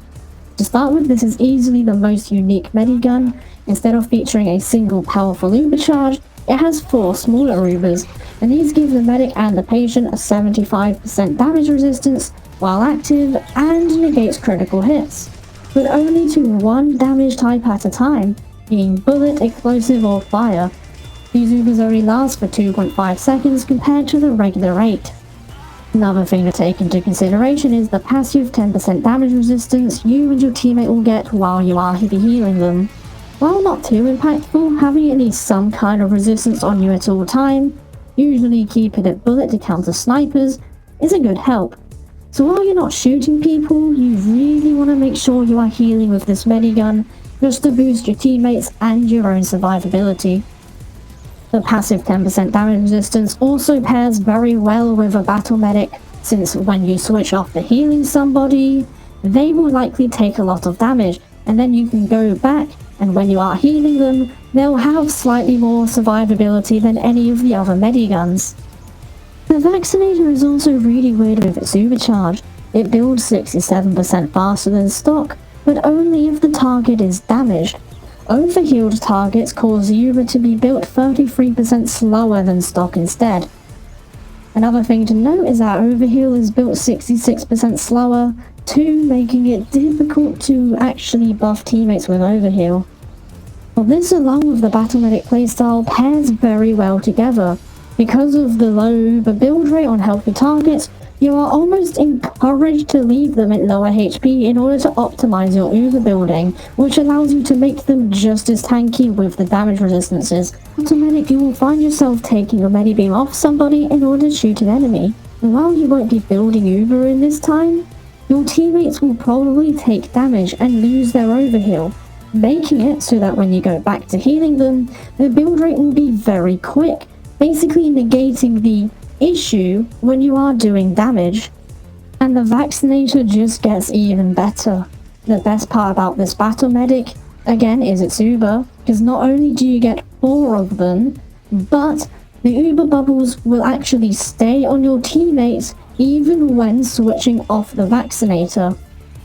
To start with, this is easily the most unique medigun. Instead of featuring a single powerful Uber charge, it has 4 smaller Ubers, and these give the medic and the patient a 75% damage resistance while active and negates critical hits, but only to 1 damage type at a time, being bullet, explosive or fire. These Ubers only last for 2.5 seconds compared to the regular 8. Another thing to take into consideration is the passive 10% damage resistance you and your teammate will get while you are heavy healing them. While not too impactful, having at least some kind of resistance on you at all time, usually keeping it bullet to counter snipers, is a good help. So while you're not shooting people, you really want to make sure you are healing with this medigun just to boost your teammates and your own survivability. The passive 10% damage resistance also pairs very well with a battle medic, since when you switch off the healing somebody, they will likely take a lot of damage, and then you can go back, and when you are healing them, they'll have slightly more survivability than any of the other mediguns. The vaccinator is also really weird with its supercharge. It builds 67% faster than stock, but only if the target is damaged. Overhealed targets cause the Uber to be built 33% slower than stock instead. Another thing to note is that Overheal is built 66% slower, too, making it difficult to actually buff teammates with Overheal. Well, this along with the Battle Medic playstyle pairs very well together. Because of the low Uber build rate on healthy targets, you are almost encouraged to leave them at lower HP in order to optimize your Uber building, which allows you to make them just as tanky with the damage resistances. Automatically, you will find yourself taking a medibeam off somebody in order to shoot an enemy. And while you won't be building Uber in this time, your teammates will probably take damage and lose their overheal, making it so that when you go back to healing them, the build rate will be very quick, basically negating the issue when you are doing damage. And the vaccinator just gets even better. The best part about this battle medic, again, is its Uber, because not only do you get 4 of them, but the Uber bubbles will actually stay on your teammates even when switching off the vaccinator,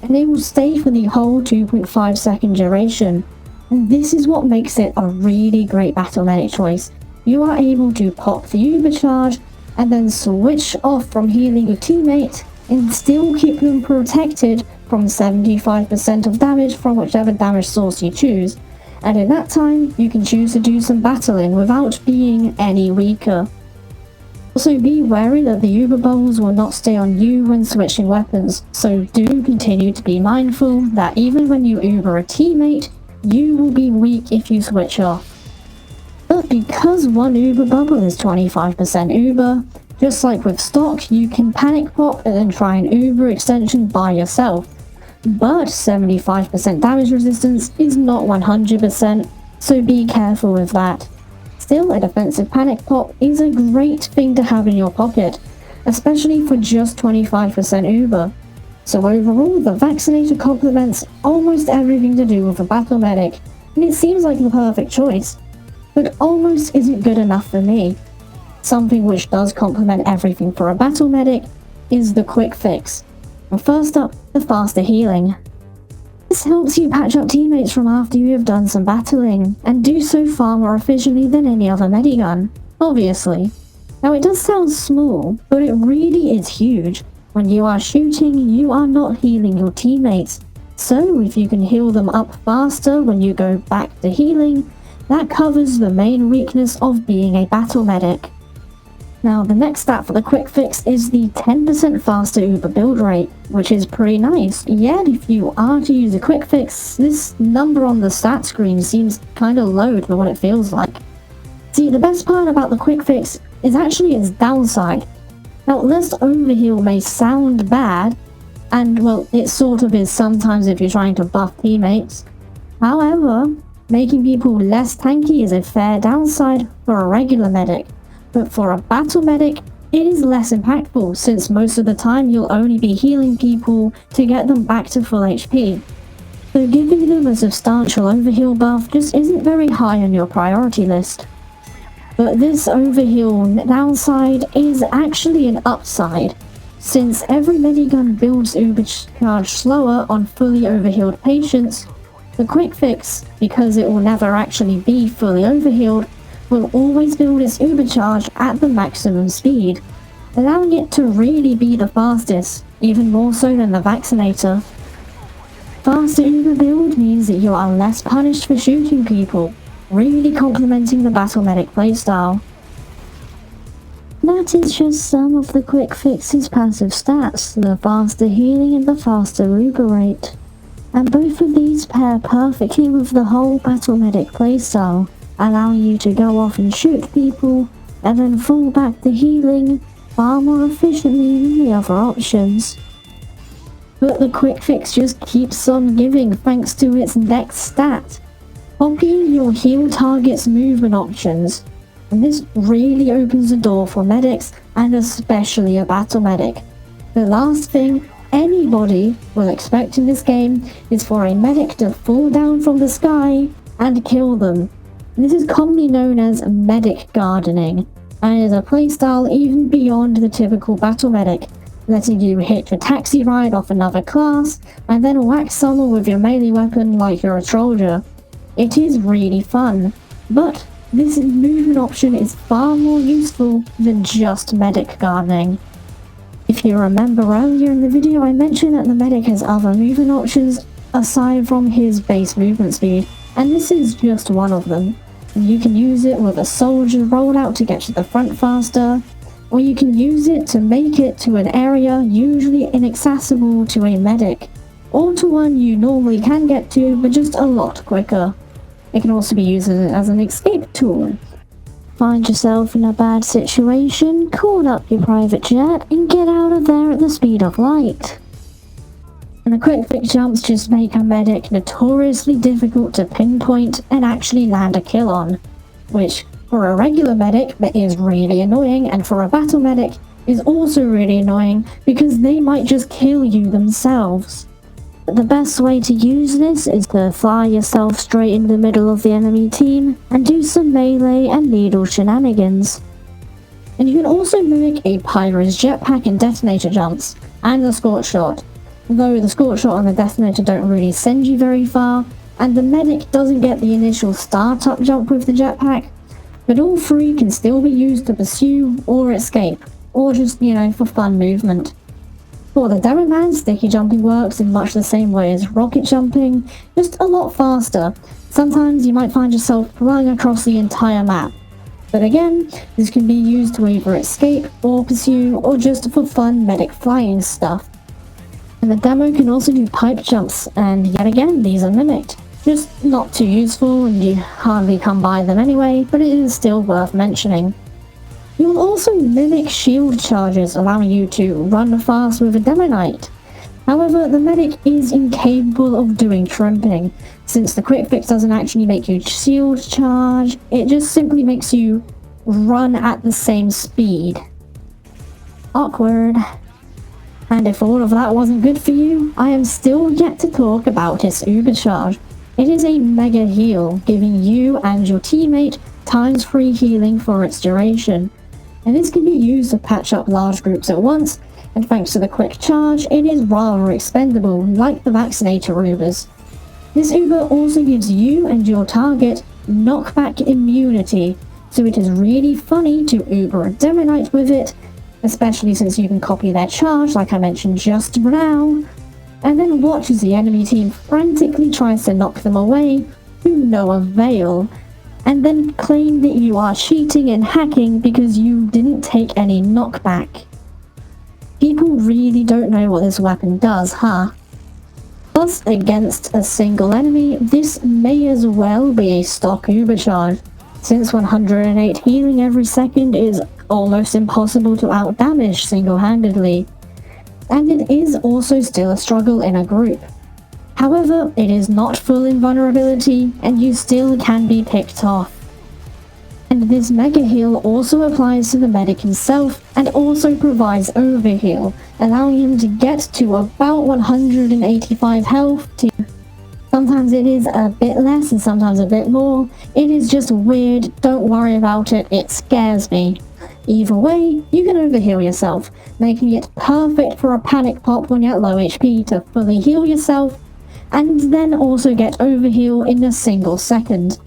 and they will stay for the whole 2.5 second duration. And this is what makes it a really great battle medic choice. You are able to pop the Uber charge and then switch off from healing your teammate and still keep them protected from 75% of damage from whichever damage source you choose. And in that time, you can choose to do some battling without being any weaker. Also be wary that the Uber bubbles will not stay on you when switching weapons, so do continue to be mindful that even when you Uber a teammate, you will be weak if you switch off. But because one Uber bubble is 25% Uber, just like with stock, you can panic pop and then try an Uber extension by yourself. But 75% damage resistance is not 100%, so be careful with that. Still, a defensive panic pop is a great thing to have in your pocket, especially for just 25% Uber. So overall, the vaccinator complements almost everything to do with a battle medic, and it seems like the perfect choice. But almost isn't good enough for me. Something which does complement everything for a battle medic is the quick fix. And first up, the faster healing. This helps you patch up teammates from after you have done some battling, and do so far more efficiently than any other medigun, obviously. Now it does sound small, but it really is huge. When you are shooting, you are not healing your teammates. So if you can heal them up faster when you go back to healing, that covers the main weakness of being a battle medic. Now the next stat for the quick fix is the 10% faster Uber build rate, which is pretty nice. Yet if you are to use a quick fix, this number on the stat screen seems kinda low for what it feels like. See, the best part about the quick fix is actually its downside. Now less overheal may sound bad, and well, it sort of is sometimes if you're trying to buff teammates. However, making people less tanky is a fair downside for a regular medic, but for a battle medic, it is less impactful since most of the time you'll only be healing people to get them back to full HP. So giving them a substantial overheal buff just isn't very high on your priority list. But this overheal downside is actually an upside, since every medigun builds Uber charge slower on fully overhealed patients. The quick fix, because it will never actually be fully overhealed, will always build its Uber charge at the maximum speed, allowing it to really be the fastest, even more so than the vaccinator. Faster Uber build means that you are less punished for shooting people, really complementing the battle medic playstyle. That is just some of the quick fix's passive stats, the faster healing and the faster Uber rate. And both of these pair perfectly with the whole battle medic playstyle, allowing you to go off and shoot people, and then fall back to healing far more efficiently than the other options. But the quick fix just keeps on giving thanks to its next stat, copying your heal target's movement options. And this really opens the door for medics, and especially a battle medic. The last thing anybody will expect in this game is for a medic to fall down from the sky and kill them. This is commonly known as medic gardening, and is a playstyle even beyond the typical battle medic, letting you hit your taxi ride off another class, and then whack someone with your melee weapon like you're a soldier. It is really fun, but this movement option is far more useful than just medic gardening. If you remember earlier in the video, I mentioned that the medic has other movement options aside from his base movement speed, and this is just one of them. You can use it with a soldier rollout to get to the front faster, or you can use it to make it to an area usually inaccessible to a medic, or to one you normally can get to but just a lot quicker. It can also be used as an escape tool. Find yourself in a bad situation, call up your private jet and get out of there at the speed of light. And the quick fix jumps just make a medic notoriously difficult to pinpoint and actually land a kill on, which for a regular medic is really annoying, and for a battle medic is also really annoying because they might just kill you themselves. But the best way to use this is to fly yourself straight in the middle of the enemy team and do some melee and needle shenanigans. And you can also mimic a pyro's jetpack and detonator jumps, and the scorch shot, though the scorch shot and the detonator don't really send you very far, and the medic doesn't get the initial startup jump with the jetpack, but all three can still be used to pursue or escape, or just, for fun movement. For the demo man, sticky jumping works in much the same way as rocket jumping, just a lot faster. Sometimes you might find yourself flying across the entire map. But again, this can be used to either escape or pursue, or just for fun medic flying stuff. And the demo can also do pipe jumps, and yet again these are mimicked. Just not too useful and you hardly come by them anyway, but it is still worth mentioning. You'll also mimic shield charges, allowing you to run fast with a demo knight. However, the medic is incapable of doing shrimping, since the quick fix doesn't actually make you shield charge, it just simply makes you run at the same speed. Awkward. And if all of that wasn't good for you, I am still yet to talk about its Uber charge. It is a mega heal, giving you and your teammate ×3 healing for its duration. And this can be used to patch up large groups at once, and thanks to the quick charge, it is rather expendable, like the vaccinator Ubers. This Uber also gives you and your target knockback immunity, so it is really funny to Uber a demo knight with it, especially since you can copy their charge like I mentioned just now, and then watch as the enemy team frantically tries to knock them away to no avail, and then claim that you are cheating and hacking because you didn't take any knockback. People really don't know what this weapon does, huh? Plus, against a single enemy, this may as well be a stock Uber charge, since 108 healing every second is almost impossible to outdamage single-handedly, and it is also still a struggle in a group. However, it is not full invulnerability, and you still can be picked off. And this mega heal also applies to the medic himself, and also provides overheal, allowing him to get to about 185 health. Sometimes it is a bit less and sometimes a bit more. It is just weird, don't worry about it, it scares me. Either way, you can overheal yourself, making it perfect for a panic pop when you're at low HP to fully heal yourself, and then also get overheal in a single second.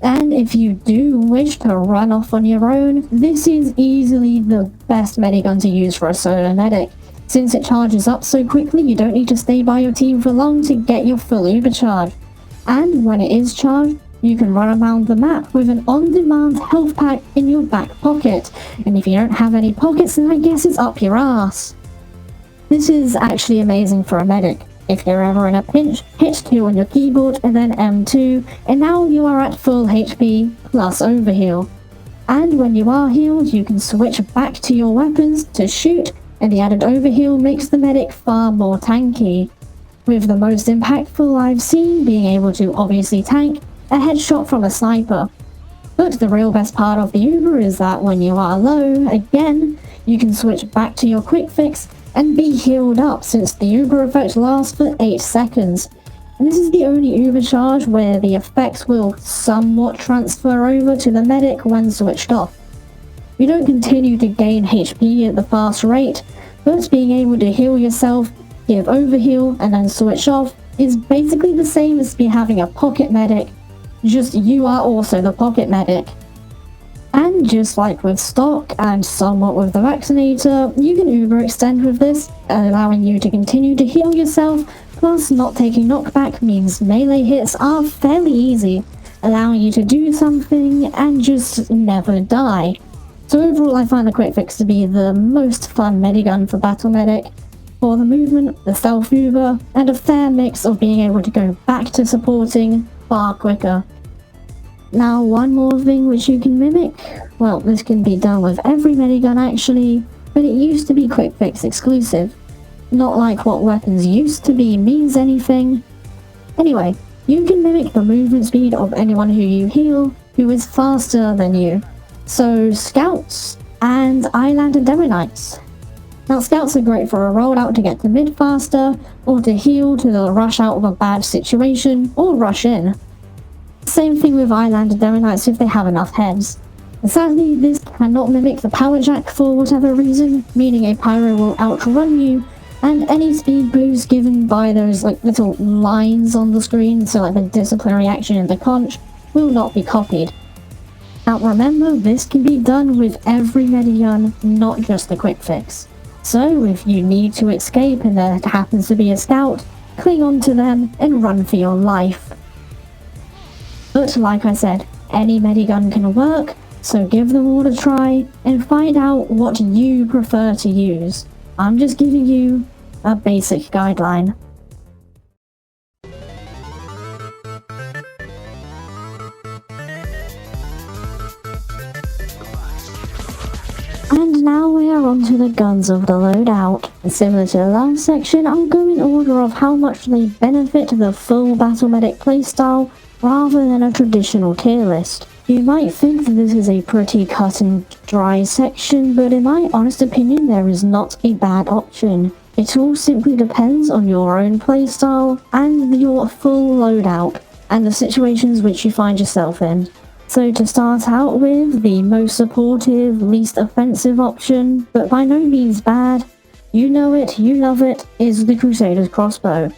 And if you do wish to run off on your own, this is easily the best medigun to use for a solo medic. Since it charges up so quickly, you don't need to stay by your team for long to get your full Uber charge. And when it is charged, you can run around the map with an on-demand health pack in your back pocket, and if you don't have any pockets, then I guess it's up your ass. This is actually amazing for a medic. If you're ever in a pinch, hit 2 on your keyboard and then M2, and now you are at full HP plus overheal. And when you are healed, you can switch back to your weapons to shoot, and the added overheal makes the medic far more tanky, with the most impactful I've seen being able to obviously tank a headshot from a sniper. But the real best part of the Uber is that when you are low, again, you can switch back to your quick fix and be healed up, since the Uber effect lasts for 8 seconds. And this is the only Uber charge where the effects will somewhat transfer over to the medic when switched off. You don't continue to gain HP at the fast rate, but being able to heal yourself, give overheal, and then switch off is basically the same as having a pocket medic, just you are also the pocket medic. And just like with stock and somewhat with the vaccinator, you can Uber extend with this, allowing you to continue to heal yourself, plus not taking knockback means melee hits are fairly easy, allowing you to do something and just never die. So overall I find the quick fix to be the most fun medigun for battle medic, for the movement, the stealth Uber, and a fair mix of being able to go back to supporting far quicker. Now, one more thing which you can mimic, well, this can be done with every medigun actually, but it used to be quick fix exclusive. Not like what weapons used to be means anything. Anyway, you can mimic the movement speed of anyone who you heal who is faster than you. So, scouts and Island and Demo Knights. Now, scouts are great for a rollout to get to mid faster, or to heal to the rush out of a bad situation, or rush in. Same thing with Island and Demo Knights if they have enough heads. Sadly, this cannot mimic the power jack for whatever reason, meaning a pyro will outrun you, and any speed boost given by those little lines on the screen, so the disciplinary action in the conch, will not be copied. Now remember, this can be done with every medigun, not just the quick fix. So if you need to escape and there happens to be a scout, cling on to them and run for your life. But like I said, any medigun can work, so give them all a try and find out what you prefer to use. I'm just giving you a basic guideline. And now we are on to the guns of the loadout. Similar to the last section, I'll go in order of how much they benefit the full battle medic playstyle rather than a traditional tier list. You might think that this is a pretty cut and dry section, but in my honest opinion there is not a bad option. It all simply depends on your own playstyle and your full loadout, and the situations which you find yourself in. So to start out with, the most supportive, least offensive option, but by no means bad, you know it, you love it, is the Crusader's crossbow.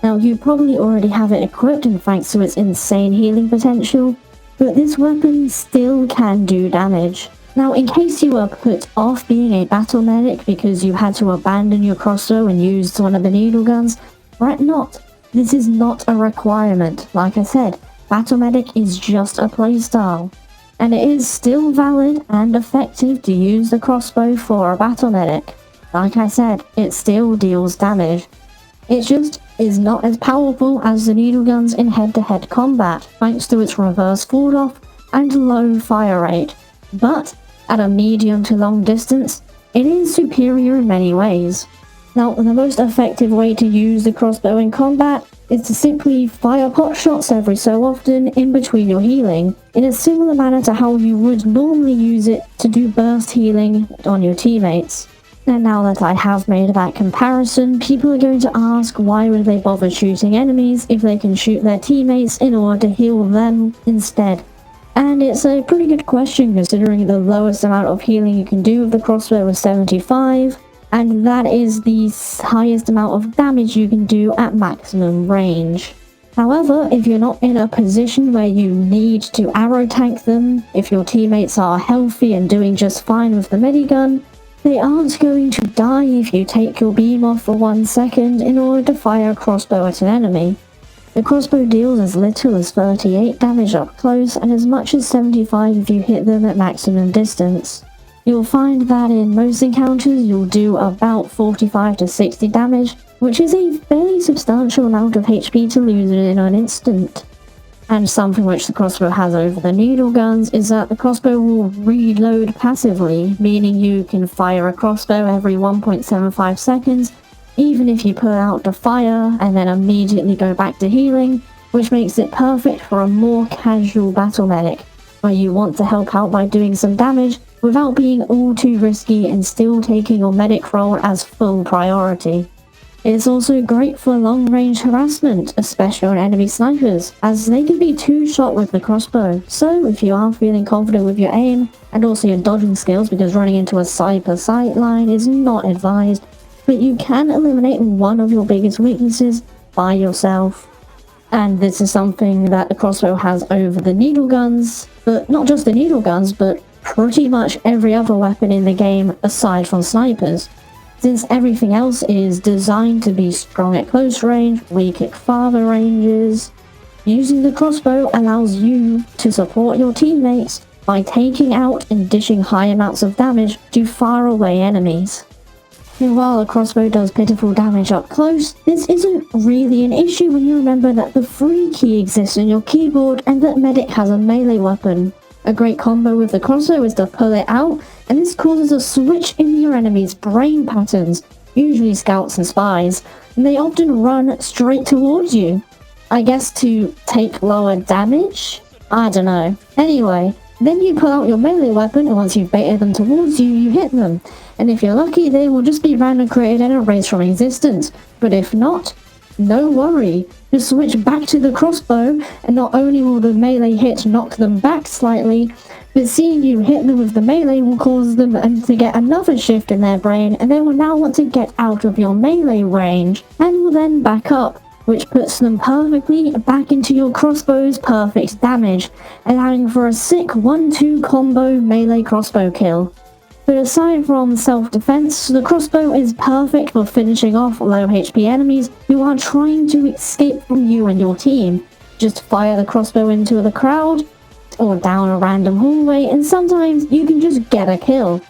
Now you probably already have it equipped and thanks to its insane healing potential, but this weapon still can do damage. Now in case you were put off being a battle medic because you had to abandon your crossbow and use one of the needle guns, fret not. This is not a requirement. Like I said, battle medic is just a playstyle, and it is still valid and effective to use the crossbow for a battle medic. Like I said, it still deals damage. It just is not as powerful as the needle guns in head-to-head combat, thanks to its reverse fall-off and low fire rate, but at a medium to long distance, it is superior in many ways. Now, the most effective way to use the crossbow in combat is to simply fire pot shots every so often in between your healing, in a similar manner to how you would normally use it to do burst healing on your teammates. And now that I have made that comparison, people are going to ask why would they bother shooting enemies if they can shoot their teammates in order to heal them instead. And it's a pretty good question considering the lowest amount of healing you can do with the crossbow is 75, and that is the highest amount of damage you can do at maximum range. However, if you're not in a position where you need to arrow tank them, if your teammates are healthy and doing just fine with the medigun, they aren't going to die if you take your beam off for 1 second in order to fire a crossbow at an enemy. The crossbow deals as little as 38 damage up close and as much as 75 if you hit them at maximum distance. You'll find that in most encounters you'll do about 45 to 60 damage, which is a fairly substantial amount of HP to lose in an instant. And something which the crossbow has over the needle guns is that the crossbow will reload passively, meaning you can fire a crossbow every 1.75 seconds, even if you put out the fire and then immediately go back to healing, which makes it perfect for a more casual battle medic, where you want to help out by doing some damage without being all too risky and still taking your medic role as full priority. It's also great for long-range harassment, especially on enemy snipers, as they can be two-shot with the crossbow. So if you are feeling confident with your aim, and also your dodging skills, because running into a sniper sight line is not advised, but you can eliminate one of your biggest weaknesses by yourself. And this is something that the crossbow has over the needle guns, but not just the needle guns, but pretty much every other weapon in the game aside from snipers, since everything else is designed to be strong at close range, weak at farther ranges. Using the crossbow allows you to support your teammates by taking out and dishing high amounts of damage to far away enemies. And while a crossbow does pitiful damage up close, this isn't really an issue when you remember that the free key exists in your keyboard and that medic has a melee weapon. A great combo with the crossbow is to pull it out, and this causes a switch in your enemy's brain patterns, usually scouts and spies, and they often run straight towards you. I guess to take lower damage? I don't know. Anyway, then you pull out your melee weapon, and once you've baited them towards you, you hit them. And if you're lucky, they will just be random created and erased from existence. But if not, no worry. Just switch back to the crossbow, and not only will the melee hit knock them back slightly, but seeing you hit them with the melee will cause them to get another shift in their brain, and they will now want to get out of your melee range, and will then back up, which puts them perfectly back into your crossbow's perfect damage, allowing for a sick 1-2 combo melee crossbow kill. But aside from self-defense, the crossbow is perfect for finishing off low HP enemies who are trying to escape from you and your team. Just fire the crossbow into the crowd, or down a random hallway, and sometimes you can just get a kill.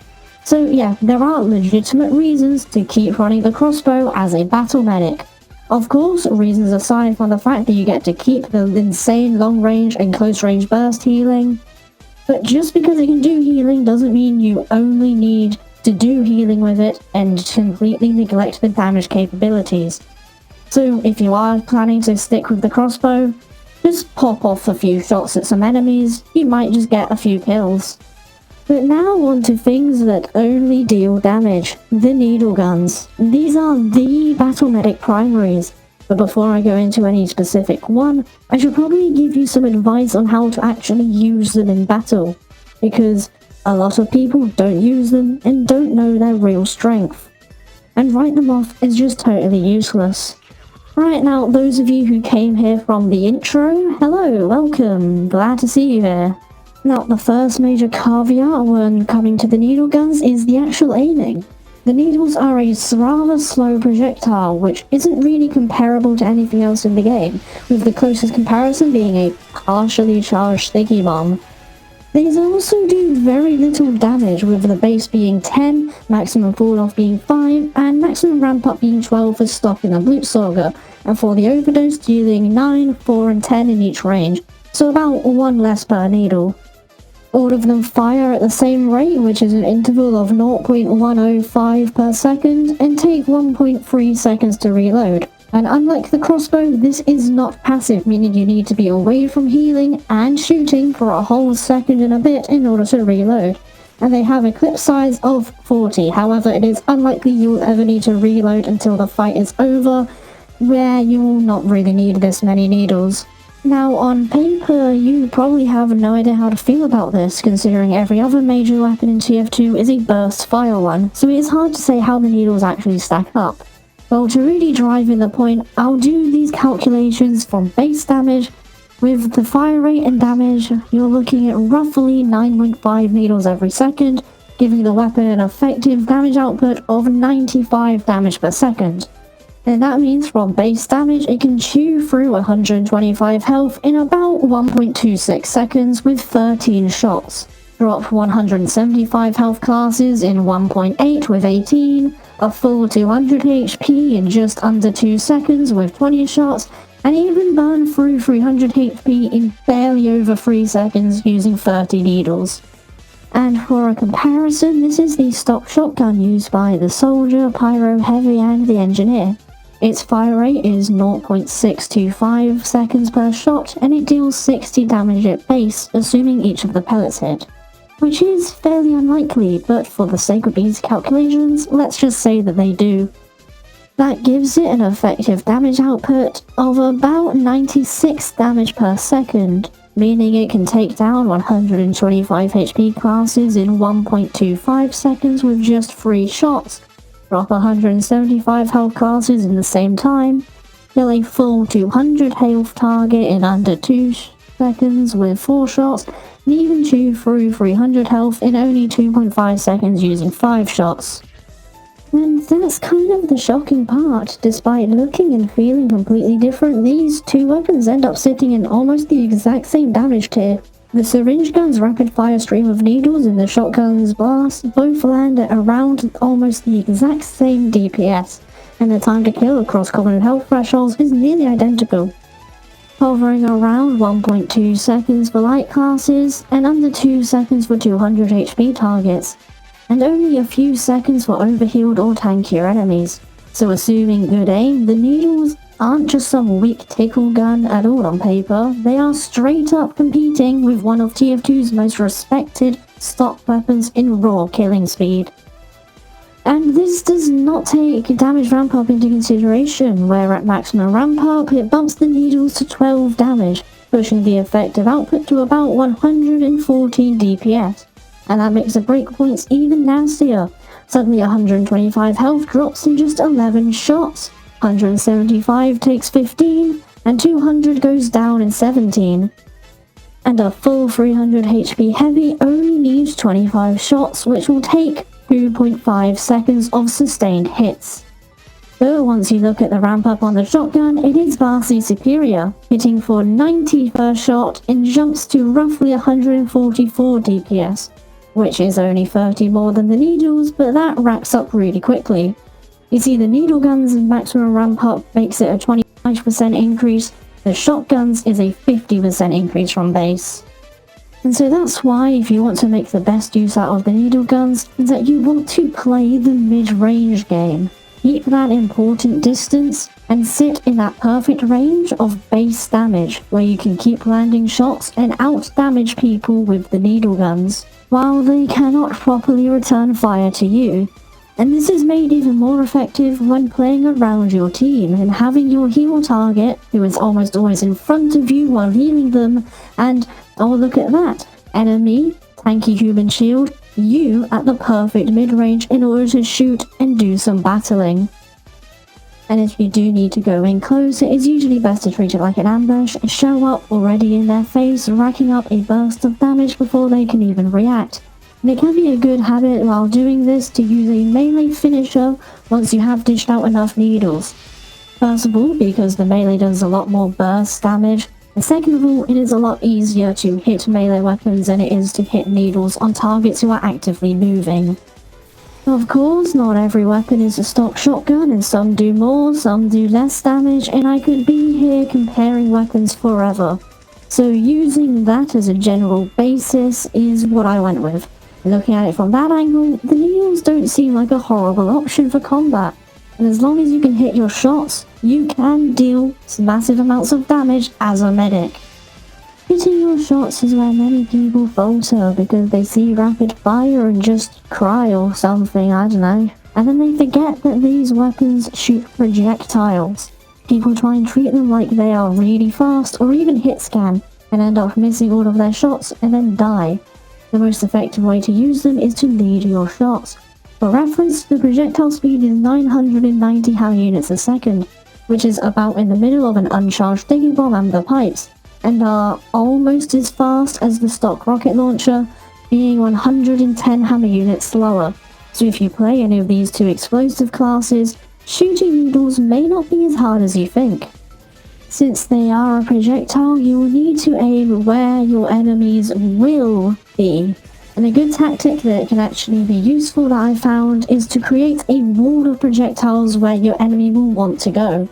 So yeah, there are legitimate reasons to keep running the crossbow as a battle medic. Of course, reasons aside from the fact that you get to keep the insane long range and close range burst healing. But just because it can do healing doesn't mean you only need to do healing with it and completely neglect the damage capabilities. So if you are planning to stick with the crossbow, just pop off a few shots at some enemies, you might just get a few kills. But now on to things that only deal damage, the needle guns. These are the battle medic primaries. But before I go into any specific one, I should probably give you some advice on how to actually use them in battle, because a lot of people don't use them and don't know their real strength. And write them off is just totally useless. Right now, those of you who came here from the intro, hello, welcome, glad to see you here. Now, the first major caveat when coming to the needle guns is the actual aiming. The needles are a rather slow projectile, which isn't really comparable to anything else in the game, with the closest comparison being a partially charged sticky bomb. These also do very little damage, with the base being 10, maximum fall off being 5, and maximum ramp up being 12 for stopping a Blutsauger, and for the overdose dealing 9, 4 and 10 in each range, so about 1 less per needle. All of them fire at the same rate, which is an interval of 0.105 per second, and take 1.3 seconds to reload. And unlike the crossbow, this is not passive, meaning you need to be away from healing and shooting for a whole second and a bit in order to reload. And they have a clip size of 40, however it is unlikely you will ever need to reload until the fight is over, where you will not really need this many needles. Now, on paper, you probably have no idea how to feel about this, considering every other major weapon in TF2 is a burst fire one, so it is hard to say how the needles actually stack up. Well, to really drive in the point, I'll do these calculations from base damage. With the fire rate and damage, you're looking at roughly 9.5 needles every second, giving the weapon an effective damage output of 95 damage per second. And that means from base damage, it can chew through 125 health in about 1.26 seconds with 13 shots. Drop 175 health classes in 1.8 with 18, a full 200 HP in just under 2 seconds with 20 shots, and even burn through 300 HP in barely over 3 seconds using 30 needles. And for a comparison, this is the stock shotgun used by the soldier, pyro, heavy, and the engineer. Its fire rate is 0.625 seconds per shot, and it deals 60 damage at base, assuming each of the pellets hit. Which is fairly unlikely, but for the sake of easy calculations, let's just say that they do. That gives it an effective damage output of about 96 damage per second, meaning it can take down 125 HP classes in 1.25 seconds with just 3 shots, drop 175 health classes in the same time, kill a full 200 health target in under 2 seconds with 4 shots, and even chew through 300 health in only 2.5 seconds using 5 shots. And that's kind of the shocking part. Despite looking and feeling completely different, these two weapons end up sitting in almost the exact same damage tier. The syringe gun's rapid fire stream of needles and the shotgun's blast both land at around almost the exact same DPS, and the time to kill across common health thresholds is nearly identical, hovering around 1.2 seconds for light classes and under 2 seconds for 200 HP targets, and only a few seconds for overhealed or tankier enemies. So assuming good aim, the needles aren't just some weak tickle gun at all on paper, they are straight up competing with one of TF2's most respected stock weapons in raw killing speed. And this does not take damage ramp up into consideration, where at maximum ramp up it bumps the needles to 12 damage, pushing the effective output to about 114 DPS. And that makes the breakpoints even nastier. Suddenly 125 health drops in just 11 shots, 175 takes 15, and 200 goes down in 17. And a full 300 HP heavy only needs 25 shots, which will take 2.5 seconds of sustained hits. But once you look at the ramp up on the shotgun, it is vastly superior, hitting for 90 per shot and jumps to roughly 144 DPS, which is only 30 more than the needles, but that racks up really quickly. You see, the needle gun's maximum ramp up makes it a 25% increase, the shotgun's is a 50% increase from base. And so that's why, if you want to make the best use out of the needle guns, is that you want to play the mid-range game. Keep that important distance and sit in that perfect range of base damage, where you can keep landing shots and out-damage people with the needle guns, while they cannot properly return fire to you. And this is made even more effective when playing around your team and having your heal target, who is almost always in front of you while healing them, and oh look at that, enemy, tanky human shield, you at the perfect mid-range in order to shoot and do some battling. And if you do need to go in close, it is usually best to treat it like an ambush and show up already in their face, racking up a burst of damage before they can even react. And it can be a good habit while doing this to use a melee finisher once you have dished out enough needles. First of all, because the melee does a lot more burst damage, and second of all, it is a lot easier to hit melee weapons than it is to hit needles on targets who are actively moving. Of course, not every weapon is a stock shotgun, and some do more, some do less damage, and I could be here comparing weapons forever. So using that as a general basis is what I went with. Looking at it from that angle, the needles don't seem like a horrible option for combat, and as long as you can hit your shots, you can deal massive amounts of damage as a medic. Hitting your shots is where many people falter because they see rapid fire and just cry or something, I don't know, and then they forget that these weapons shoot projectiles. People try and treat them like they are really fast or even hit scan, and end up missing all of their shots and then die. The most effective way to use them is to lead your shots. For reference, the projectile speed is 990 HAL units a second, which is about in the middle of an uncharged digging bomb and the pipes, and are almost as fast as the stock rocket launcher, being 110 hammer units slower. So if you play any of these two explosive classes, Shooting needles may not be as hard as you think. Since they are a projectile, you will need to aim where your enemies will be. And a good tactic that can actually be useful that I found is to create a wall of projectiles where your enemy will want to go.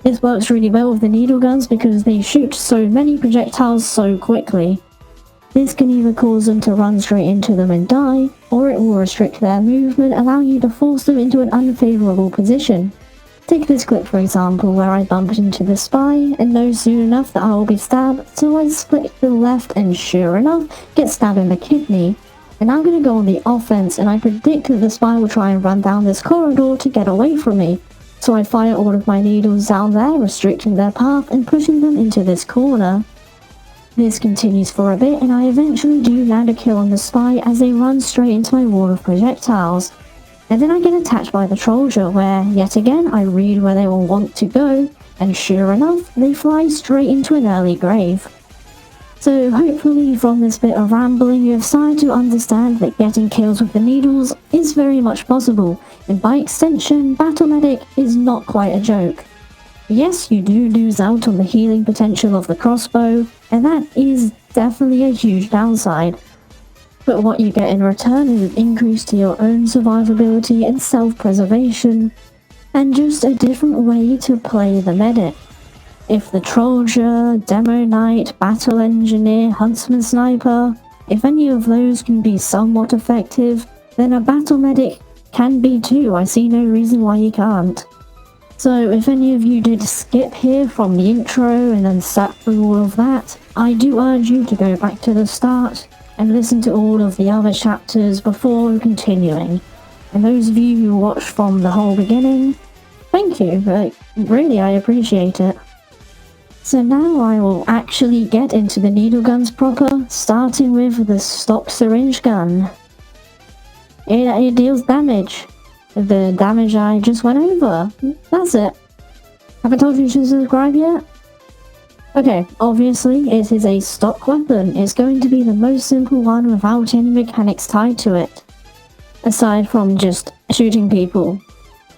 This works really well with the needle guns because they shoot so many projectiles so quickly. This can either cause them to run straight into them and die, or it will restrict their movement, allowing you to force them into an unfavourable position. Take this clip for example, where I bumped into the spy and know soon enough that I will be stabbed, so I split to the left and sure enough, get stabbed in the kidney. And I'm going to go on the offense, and I predict that the spy will try and run down this corridor to get away from me. So I fire all of my needles down there, restricting their path and pushing them into this corner. This continues for a bit, and I eventually do land a kill on the spy as they run straight into my wall of projectiles. And then I get attacked by the Trollger, where, yet again, I read where they will want to go, and sure enough, they fly straight into an early grave. So hopefully from this bit of rambling you have started to understand that getting kills with the needles is very much possible, and by extension, Battle Medic is not quite a joke. Yes, you do lose out on the healing potential of the crossbow, and that is definitely a huge downside. But what you get in return is an increase to your own survivability and self-preservation, and just a different way to play the medic. If the Trollger, Demo Knight, Battle Engineer, Huntsman Sniper, if any of those can be somewhat effective, then a Battle Medic can be too. I see no reason why you can't. So if any of you did skip here from the intro and then sat through all of that, I do urge you to go back to the start and listen to all of the other chapters before continuing. And those of you who watched from the whole beginning, thank you, really I appreciate it. So now I will actually get into the needle guns proper, starting with the stock syringe gun. It deals damage. The damage I just went over. That's it. Have I told you to subscribe yet? Okay, obviously it is a stock weapon. It's going to be the most simple one without any mechanics tied to it. Aside from just shooting people.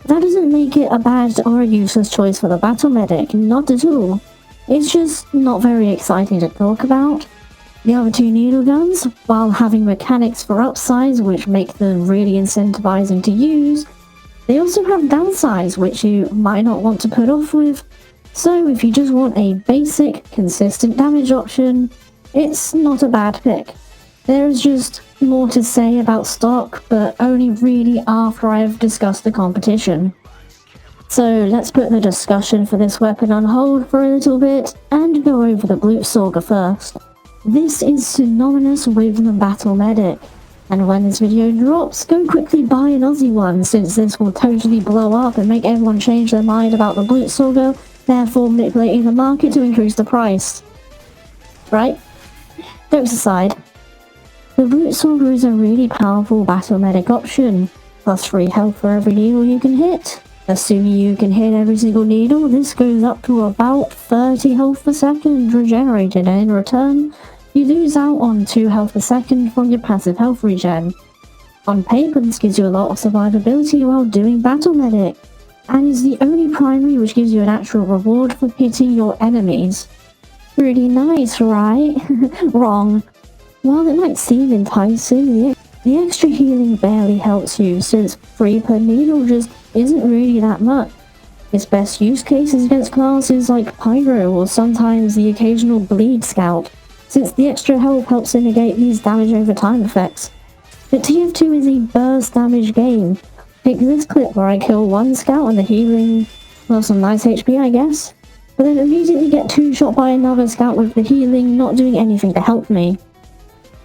That doesn't make it a bad or a useless choice for the Battle Medic, not at all. It's just not very exciting to talk about. The other two needle guns, while having mechanics for upsides which make them really incentivizing to use, they also have downsides which you might not want to put off with. So if you just want a basic, consistent damage option, it's not a bad pick. There is just more to say about stock, but only really after I've discussed the competition. So let's put the discussion for this weapon on hold for a little bit and go over the Blutsauger first. This is synonymous with the Battle Medic, and when this video drops, go quickly buy an Aussie one since this will totally blow up and make everyone change their mind about the Blutsauger, therefore manipulating the market to increase the price. Right? Jokes aside, the Blutsauger is a really powerful Battle Medic option, plus 3 health for every needle you can hit. Assuming you can hit every single needle, this goes up to about 30 health per second regenerated, and in return, you lose out on 2 health per second from your passive health regen. On paper, this gives you a lot of survivability while doing Battle Medic, and is the only primary which gives you an actual reward for hitting your enemies. Pretty nice, right? Wrong. While it might seem enticing, the extra healing barely helps you, since 3 per needle just isn't really that much. Its best use case is against classes like Pyro or sometimes the occasional Bleed Scout, since the extra health helps to negate these damage over time effects. But TF2 is a burst damage game. Take this clip where I kill 1 scout and the healing, well, some nice HP I guess, but then immediately get 2 shot by another scout with the healing not doing anything to help me.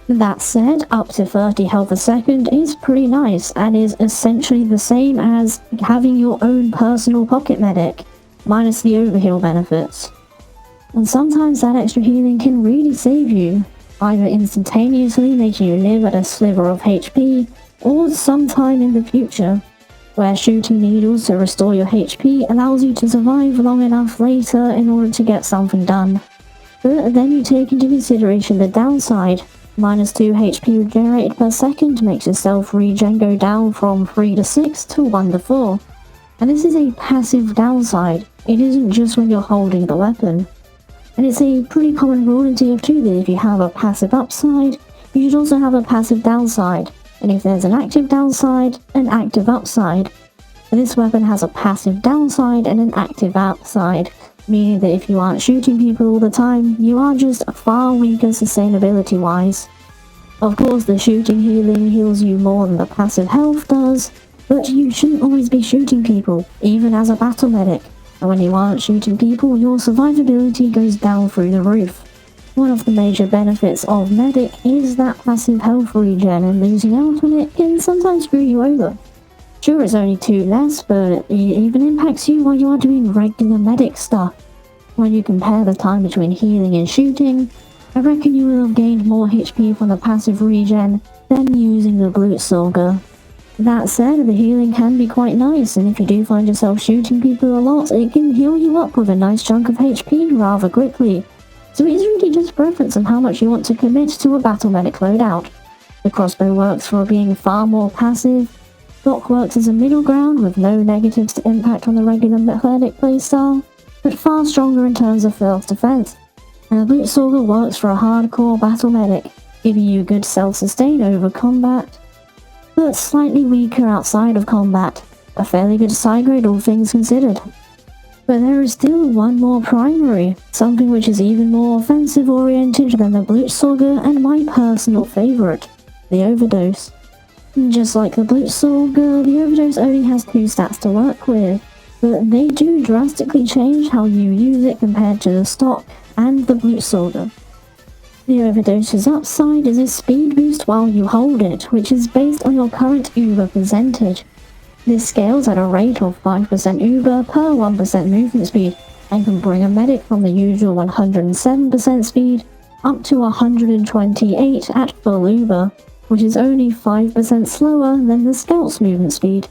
That said, up to 30 health a second is pretty nice, and is essentially the same as having your own personal pocket medic, minus the overheal benefits. And sometimes that extra healing can really save you, either instantaneously making you live at a sliver of HP, or sometime in the future, where shooting needles to restore your HP allows you to survive long enough later in order to get something done. But then you take into consideration the downside. Minus 2 HP regenerated per second makes your self regen go down from 3 to 6 to 1 to 4. And this is a passive downside. It isn't just when you're holding the weapon. And it's a pretty common rule in TF2 that if you have a passive upside, you should also have a passive downside. And if there's an active downside, an active upside. And this weapon has a passive downside and an active upside, meaning that if you aren't shooting people all the time, you are just far weaker sustainability wise. Of course, the shooting healing heals you more than the passive health does, but you shouldn't always be shooting people, even as a battle medic. And when you aren't shooting people, your survivability goes down through the roof. One of the major benefits of medic is that passive health regen, and losing out on it can sometimes screw you over. Sure, it's only 2 less, but it even impacts you while you are doing regular medic stuff. When you compare the time between healing and shooting, I reckon you will have gained more HP from the passive regen than using the Blutsauger. That said, the healing can be quite nice, and if you do find yourself shooting people a lot, it can heal you up with a nice chunk of HP rather quickly. So it's really just preference on how much you want to commit to a battle medic loadout. The crossbow works for being far more passive. Stock works as a middle ground with no negatives to impact on the regular medic playstyle, but far stronger in terms of self-defense. And the Blutsauger works for a hardcore battle medic, giving you good self-sustain over combat, but slightly weaker outside of combat. A fairly good side grade, all things considered. But there is still one more primary, something which is even more offensive oriented than the Blutsauger and my personal favourite, the Overdose. Just like the Blutsauger, the Overdose only has 2 stats to work with, but they do drastically change how you use it compared to the stock and the Blutsauger. The Overdose's upside is a speed boost while you hold it, which is based on your current Uber percentage. This scales at a rate of 5% Uber per 1% movement speed, and can bring a medic from the usual 107% speed up to 128 at full Uber, which is only 5% slower than the Scout's movement speed.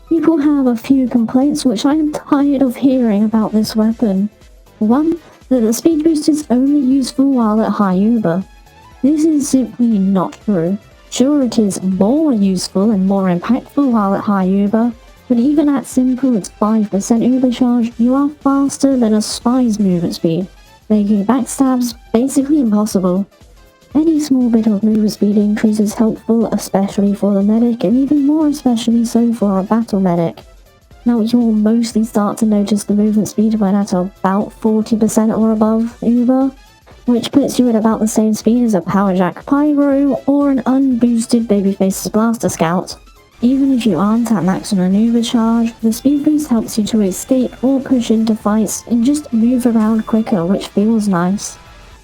People have a few complaints which I am tired of hearing about this weapon. 1. That the speed boost is only useful while at high Uber. This is simply not true. Sure, it is more useful and more impactful while at high Uber, but even at simple as 5% Uber charge, you are faster than a spy's movement speed, making backstabs basically impossible. Any small bit of movement speed increase is helpful, especially for the medic, and even more especially so for a battle medic. Now you will mostly start to notice the movement speed when at about 40% or above Uber, which puts you at about the same speed as a Powerjack Pyro or an unboosted Babyface's Blaster Scout. Even if you aren't at maximum Uber charge, the speed boost helps you to escape or push into fights and just move around quicker, which feels nice.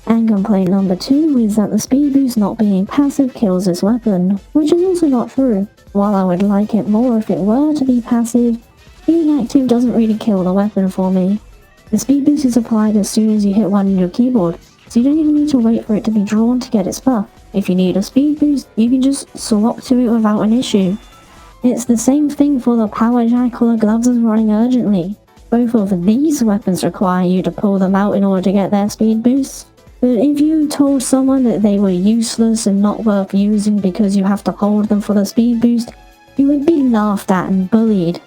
And complaint number 2 is that the speed boost not being passive kills this weapon, which is also not true. While I would like it more if it were to be passive, being active doesn't really kill the weapon for me. The speed boost is applied as soon as you hit one on your keyboard, so you don't even need to wait for it to be drawn to get its buff. If you need a speed boost, you can just swap to it without an issue. It's the same thing for the Powerjack or the Gloves as running urgently. Both of these weapons require you to pull them out in order to get their speed boosts. But if you told someone that they were useless and not worth using because you have to hold them for the speed boost, you would be laughed at and bullied.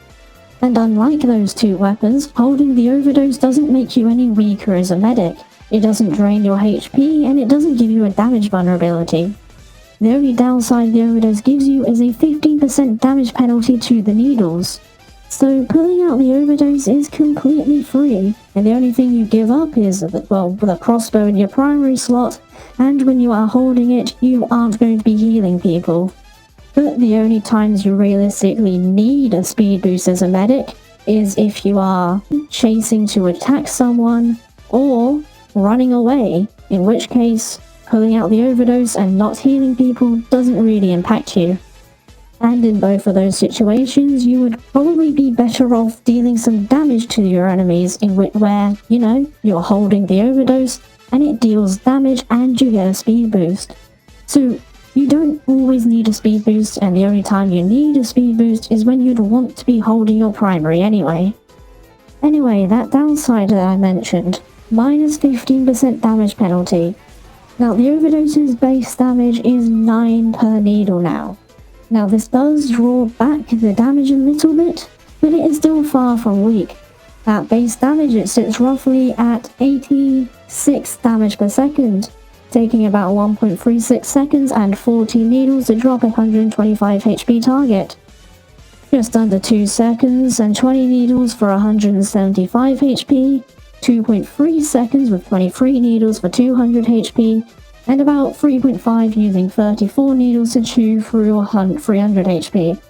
And unlike those 2 weapons, holding the Overdose doesn't make you any weaker as a medic. It doesn't drain your HP, and it doesn't give you a damage vulnerability. The only downside the Overdose gives you is a 15% damage penalty to the needles. So pulling out the Overdose is completely free, and the only thing you give up is, the crossbow in your primary slot, and when you are holding it, you aren't going to be healing people. But the only times you realistically need a speed boost as a medic is if you are chasing to attack someone, or running away, in which case pulling out the Overdose and not healing people doesn't really impact you. And in both of those situations, you would probably be better off dealing some damage to your enemies where, you're holding the Overdose and it deals damage and you get a speed boost. So you don't always need a speed boost, and the only time you need a speed boost is when you'd want to be holding your primary anyway. Anyway, that downside that I mentioned, minus 15% damage penalty. Now the Overdose's base damage is 9 per needle now. Now this does draw back the damage a little bit, but it is still far from weak. At base damage, it sits roughly at 86 damage per second, taking about 1.36 seconds and 40 needles to drop a 125 HP target. Just under 2 seconds and 20 needles for 175 HP, 2.3 seconds with 23 needles for 200 HP, and about 3.5 using 34 needles to chew through 300 HP.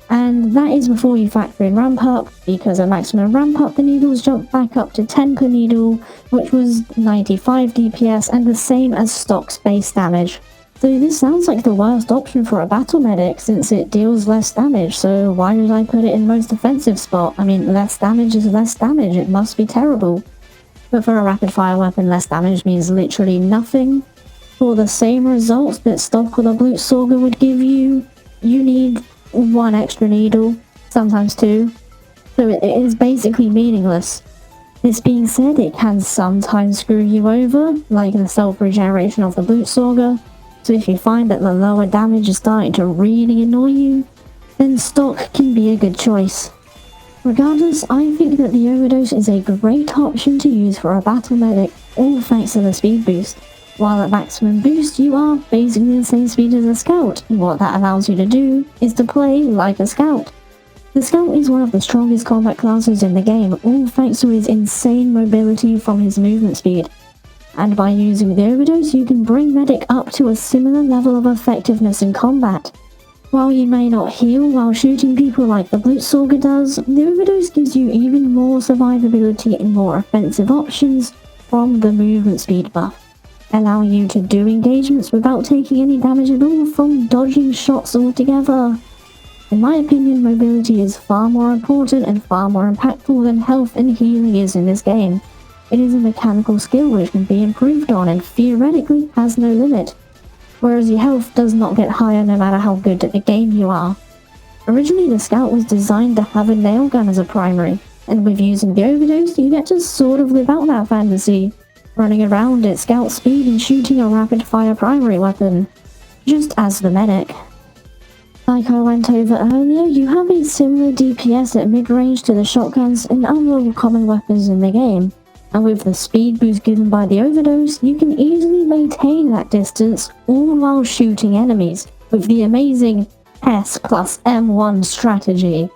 And that is before you factor in ramp up, because at maximum ramp up the needles jump back up to 10 per needle, which was 95 DPS and the same as stock's base damage. So this sounds like the worst option for a battle medic since it deals less damage, so why did I put it in most offensive spot? I mean, less damage is less damage, it must be terrible. But for a rapid fire weapon, less damage means literally nothing. For the same results that stock with a Blutsauger would give you, you need 1 extra needle, sometimes 2. So it is basically meaningless. This being said, it can sometimes screw you over, like the self-regeneration of the Blutsauger. So if you find that the lower damage is starting to really annoy you, then stock can be a good choice. Regardless, I think that the Overdose is a great option to use for a battle medic, all thanks to the speed boost. While at maximum boost, you are basically the same speed as a scout. What that allows you to do is to play like a scout. The scout is one of the strongest combat classes in the game, all thanks to his insane mobility from his movement speed. And by using the Overdose, you can bring medic up to a similar level of effectiveness in combat. While you may not heal while shooting people like the Blutsauger does, the Overdose gives you even more survivability and more offensive options from the movement speed buff, allowing you to do engagements without taking any damage at all from dodging shots altogether. In my opinion, mobility is far more important and far more impactful than health and healing is in this game. It is a mechanical skill which can be improved on and theoretically has no limit, whereas your health does not get higher no matter how good at the game you are. Originally, the Scout was designed to have a nail gun as a primary, and with using the Overdose, you get to sort of live out that fantasy, running around at Scout speed and shooting a rapid-fire primary weapon, just as the medic. Like I went over earlier, you have a similar DPS at mid-range to the shotguns and other common weapons in the game, and with the speed boost given by the Overdose, you can easily maintain that distance all while shooting enemies, with the amazing S plus M1 strategy.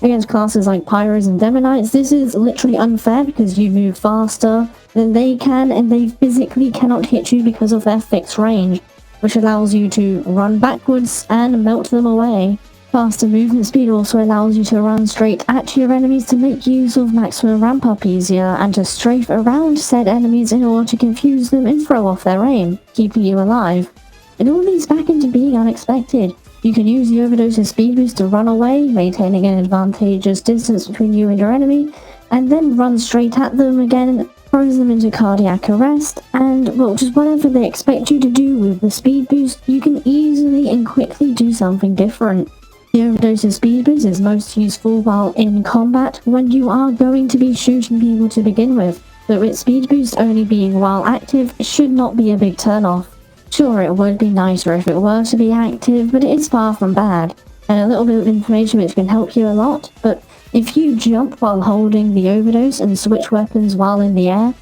Against classes like Pyros and Demonites, this is literally unfair because you move faster than they can and they physically cannot hit you because of their fixed range, which allows you to run backwards and melt them away. Faster movement speed also allows you to run straight at your enemies to make use of maximum ramp up easier and to strafe around said enemies in order to confuse them and throw off their aim, keeping you alive. It all leads back into being unexpected. You can use the Overdose's speed boost to run away, maintaining an advantageous distance between you and your enemy, and then run straight at them again, throws them into cardiac arrest, and, well, just whatever they expect you to do with the speed boost, you can easily and quickly do something different. The Overdose's speed boost is most useful while in combat when you are going to be shooting people to begin with, so its speed boost only being while active should not be a big turn-off. Sure, it would be nicer if it were to be active, but it is far from bad, and a little bit of information which can help you a lot, but if you jump while holding the Overdose and switch weapons while in the air,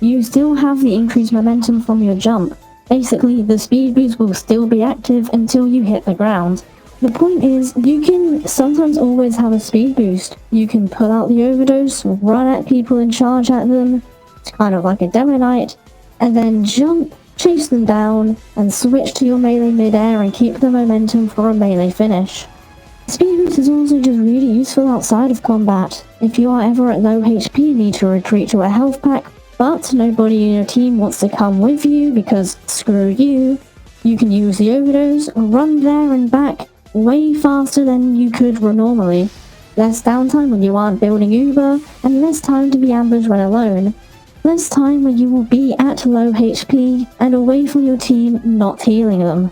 you still have the increased momentum from your jump. Basically, the speed boost will still be active until you hit the ground. The point is, you can sometimes always have a speed boost. You can pull out the Overdose, run at people and charge at them, it's kind of like a Demonite, and then jump, chase them down, and switch to your melee mid-air and keep the momentum for a melee finish. Speed boost is also just really useful outside of combat. If you are ever at low HP and need to retreat to a health pack, but nobody in your team wants to come with you because screw you, you can use the Overdose, run there and back way faster than you could normally. Less downtime when you aren't building Uber, and less time to be ambushed when alone. Less time when you will be at low HP and away from your team not healing them.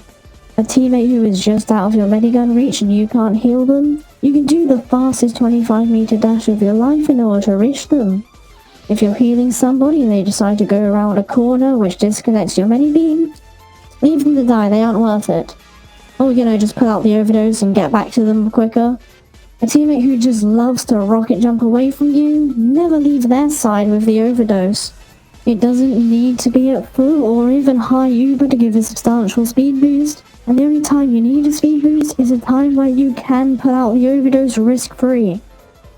A teammate who is just out of your Medigun reach and you can't heal them, you can do the fastest 25-meter dash of your life in order to reach them. If you're healing somebody and they decide to go around a corner which disconnects your Medibeam, leave them to die, they aren't worth it. Or, just pull out the Overdose and get back to them quicker. A teammate who just loves to rocket jump away from you, never leave their side with the overdose. It doesn't need to be at full or even high uber to give a substantial speed boost, and the only time you need a speed boost is a time where you can pull out the overdose risk-free.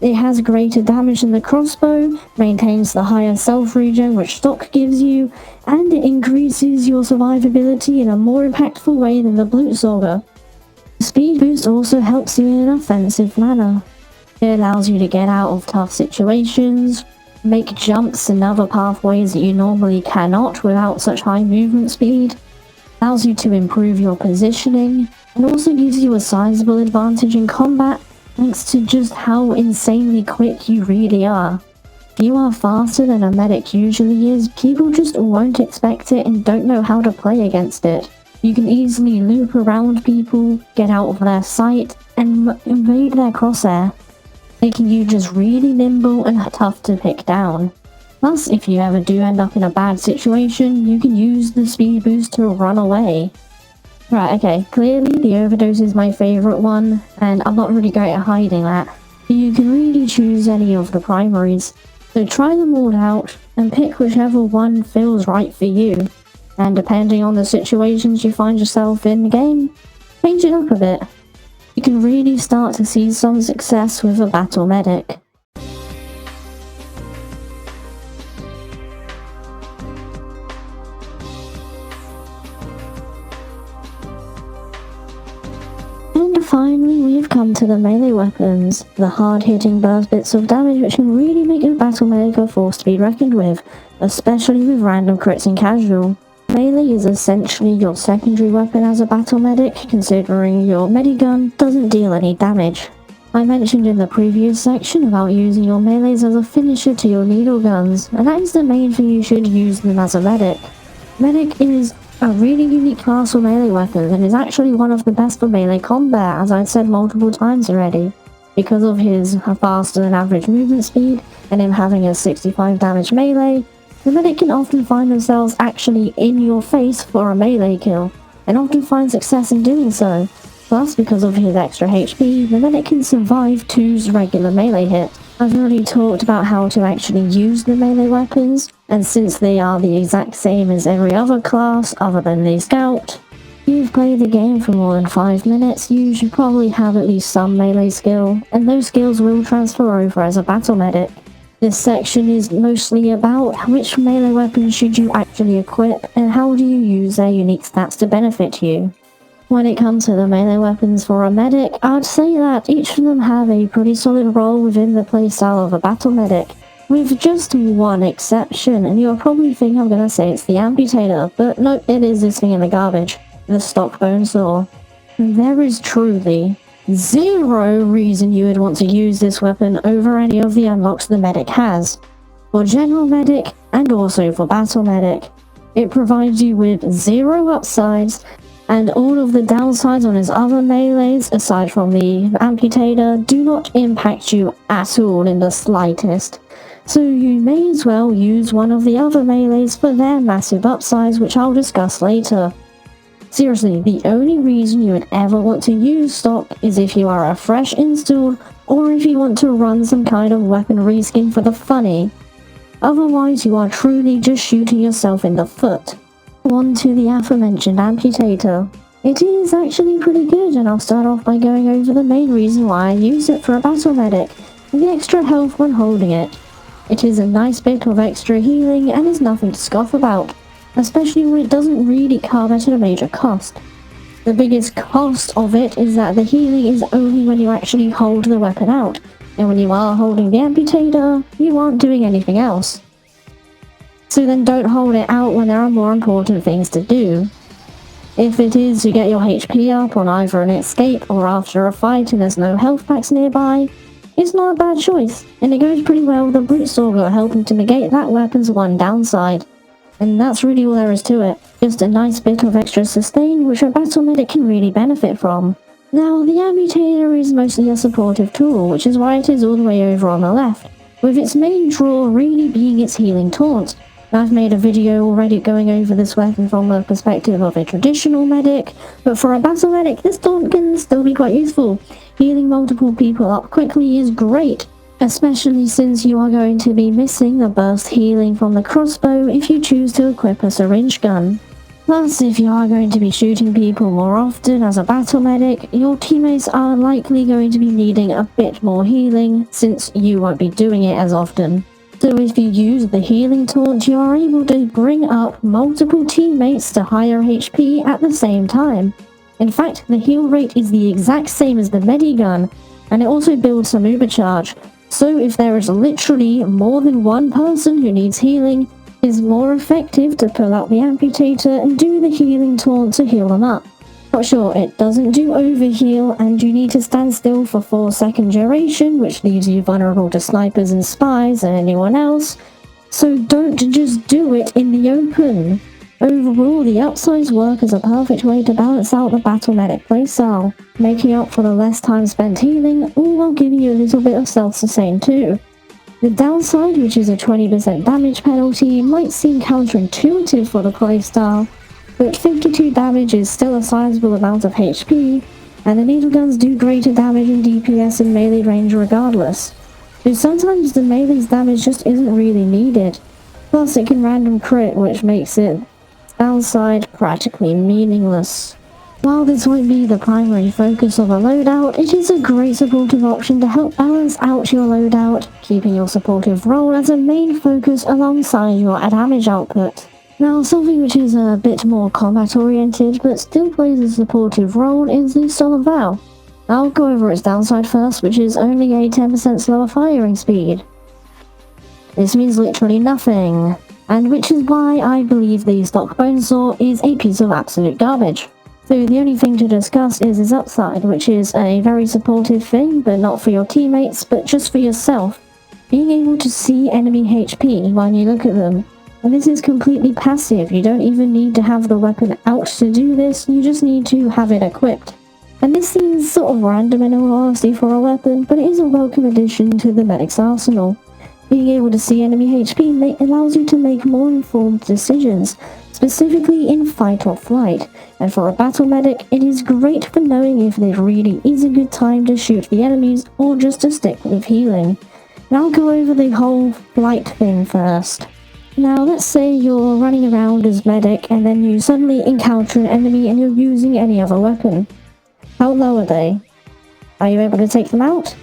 It has greater damage than the crossbow, maintains the higher self-regen which stock gives you, and it increases your survivability in a more impactful way than the Blutsauger. The speed boost also helps you in an offensive manner. It allows you to get out of tough situations, make jumps and other pathways that you normally cannot without such high movement speed, allows you to improve your positioning, and also gives you a sizable advantage in combat thanks to just how insanely quick you really are. If you are faster than a medic usually is, people just won't expect it and don't know how to play against it. You can easily loop around people, get out of their sight, and invade their crosshair, making you just really nimble and tough to pick down. Plus, if you ever do end up in a bad situation, you can use the speed boost to run away. Right, okay, clearly the overdose is my favourite one, and I'm not really great at hiding that. You can really choose any of the primaries, so try them all out, and pick whichever one feels right for you. And depending on the situations you find yourself in the game, change it up a bit. You can really start to see some success with a battle medic. And finally, we've come to the melee weapons, the hard-hitting burst bits of damage which can really make a battle medic a force to be reckoned with, especially with random crits in casual. Melee is essentially your secondary weapon as a battle medic, considering your medigun doesn't deal any damage. I mentioned in the previous section about using your melees as a finisher to your needle guns, and that is the main thing you should use them as a medic. Medic is a really unique class of melee weapons and is actually one of the best for melee combat, as I've said multiple times already. Because of his faster than average movement speed and him having a 65 damage melee, the medic can often find themselves actually in your face for a melee kill, and often find success in doing so. Plus, because of his extra HP, the medic can survive 2's regular melee hit. I've already talked about how to actually use the melee weapons, and since they are the exact same as every other class other than the scout, if you've played the game for more than 5 minutes, you should probably have at least some melee skill, and those skills will transfer over as a battle medic. This section is mostly about which melee weapons should you actually equip, and how do you use their unique stats to benefit you. When it comes to the melee weapons for a medic, I'd say that each of them have a pretty solid role within the playstyle of a battle medic, with just one exception, and you'll probably think I'm gonna say it's the amputator, but no, it is this thing in the garbage, the stock bone saw. There is truly zero reason you would want to use this weapon over any of the unlocks the medic has. For general medic, and also for battle medic, it provides you with 0 upsides, and all of the downsides on his other melees, aside from the amputator, do not impact you at all in the slightest. So you may as well use one of the other melees for their massive upsides, which I'll discuss later. Seriously, the only reason you would ever want to use stock is if you are a fresh install, or if you want to run some kind of weapon reskin for the funny. Otherwise, you are truly just shooting yourself in the foot. On to the aforementioned amputator. It is actually pretty good, and I'll start off by going over the main reason why I use it for a battle medic, the extra health when holding it. It is a nice bit of extra healing and is nothing to scoff about, especially when it doesn't really come at a major cost. The biggest cost of it is that the healing is only when you actually hold the weapon out, and when you are holding the amputator, you aren't doing anything else. So then don't hold it out when there are more important things to do. If it is to get your HP up on either an escape or after a fight and there's no health packs nearby, it's not a bad choice, and it goes pretty well with the Blutsauger helping to negate that weapon's one downside. And that's really all there is to it, just a nice bit of extra sustain which a battle medic can really benefit from. Now, the amputator is mostly a supportive tool, which is why it is all the way over on the left, with its main draw really being its healing taunt. I've made a video already going over this weapon from the perspective of a traditional medic, but for a battle medic, this taunt can still be quite useful. healing multiple people up quickly is great, especially since you are going to be missing the burst healing from the crossbow if you choose to equip a syringe gun. Plus, if you are going to be shooting people more often as a battle medic, your teammates are likely going to be needing a bit more healing since you won't be doing it as often. So if you use the healing taunt, you are able to bring up multiple teammates to higher HP at the same time. In fact, the heal rate is the exact same as the Medigun, and it also builds some ubercharge. So if there is literally more than one person who needs healing, it's more effective to pull out the amputator and do the healing taunt to heal them up. But sure, it doesn't do overheal, and you need to stand still for 4-second duration, which leaves you vulnerable to snipers and spies and anyone else. So don't just do it in the open. Overall, the upsides work as a perfect way to balance out the battle medic playstyle, making up for the less time spent healing, all while giving you a little bit of self-sustain too. The downside, which is a 20% damage penalty, might seem counterintuitive for the playstyle, but 52 damage is still a sizable amount of HP, and the needle guns do greater damage in DPS and melee range regardless. So sometimes the melee's damage just isn't really needed, plus it can random crit, which makes it downside practically meaningless. While this won't be the primary focus of a loadout, it is a great supportive option to help balance out your loadout, keeping your supportive role as a main focus alongside your damage output. Now, something which is a bit more combat oriented but still plays a supportive role is the Solemn Vow. I'll go over its downside first, which is only a 10% slower firing speed. This means literally nothing, and which is why I believe the stock bonesaw is a piece of absolute garbage. So the only thing to discuss is its upside, which is a very supportive thing, but not for your teammates, but just for yourself. Being able to see enemy HP when you look at them. And this is completely passive, you don't even need to have the weapon out to do this, you just need to have it equipped. And this seems sort of random in all honesty for a weapon, but it is a welcome addition to the medic's arsenal. Being able to see enemy HP allows you to make more informed decisions, specifically in fight or flight, and for a battle medic, it is great for knowing if there really is a good time to shoot the enemies or just to stick with healing. And I'll go over the whole flight thing first. Now let's say you're running around as medic and then you suddenly encounter an enemy and you're using any other weapon. How low are they? Are you able to take them out?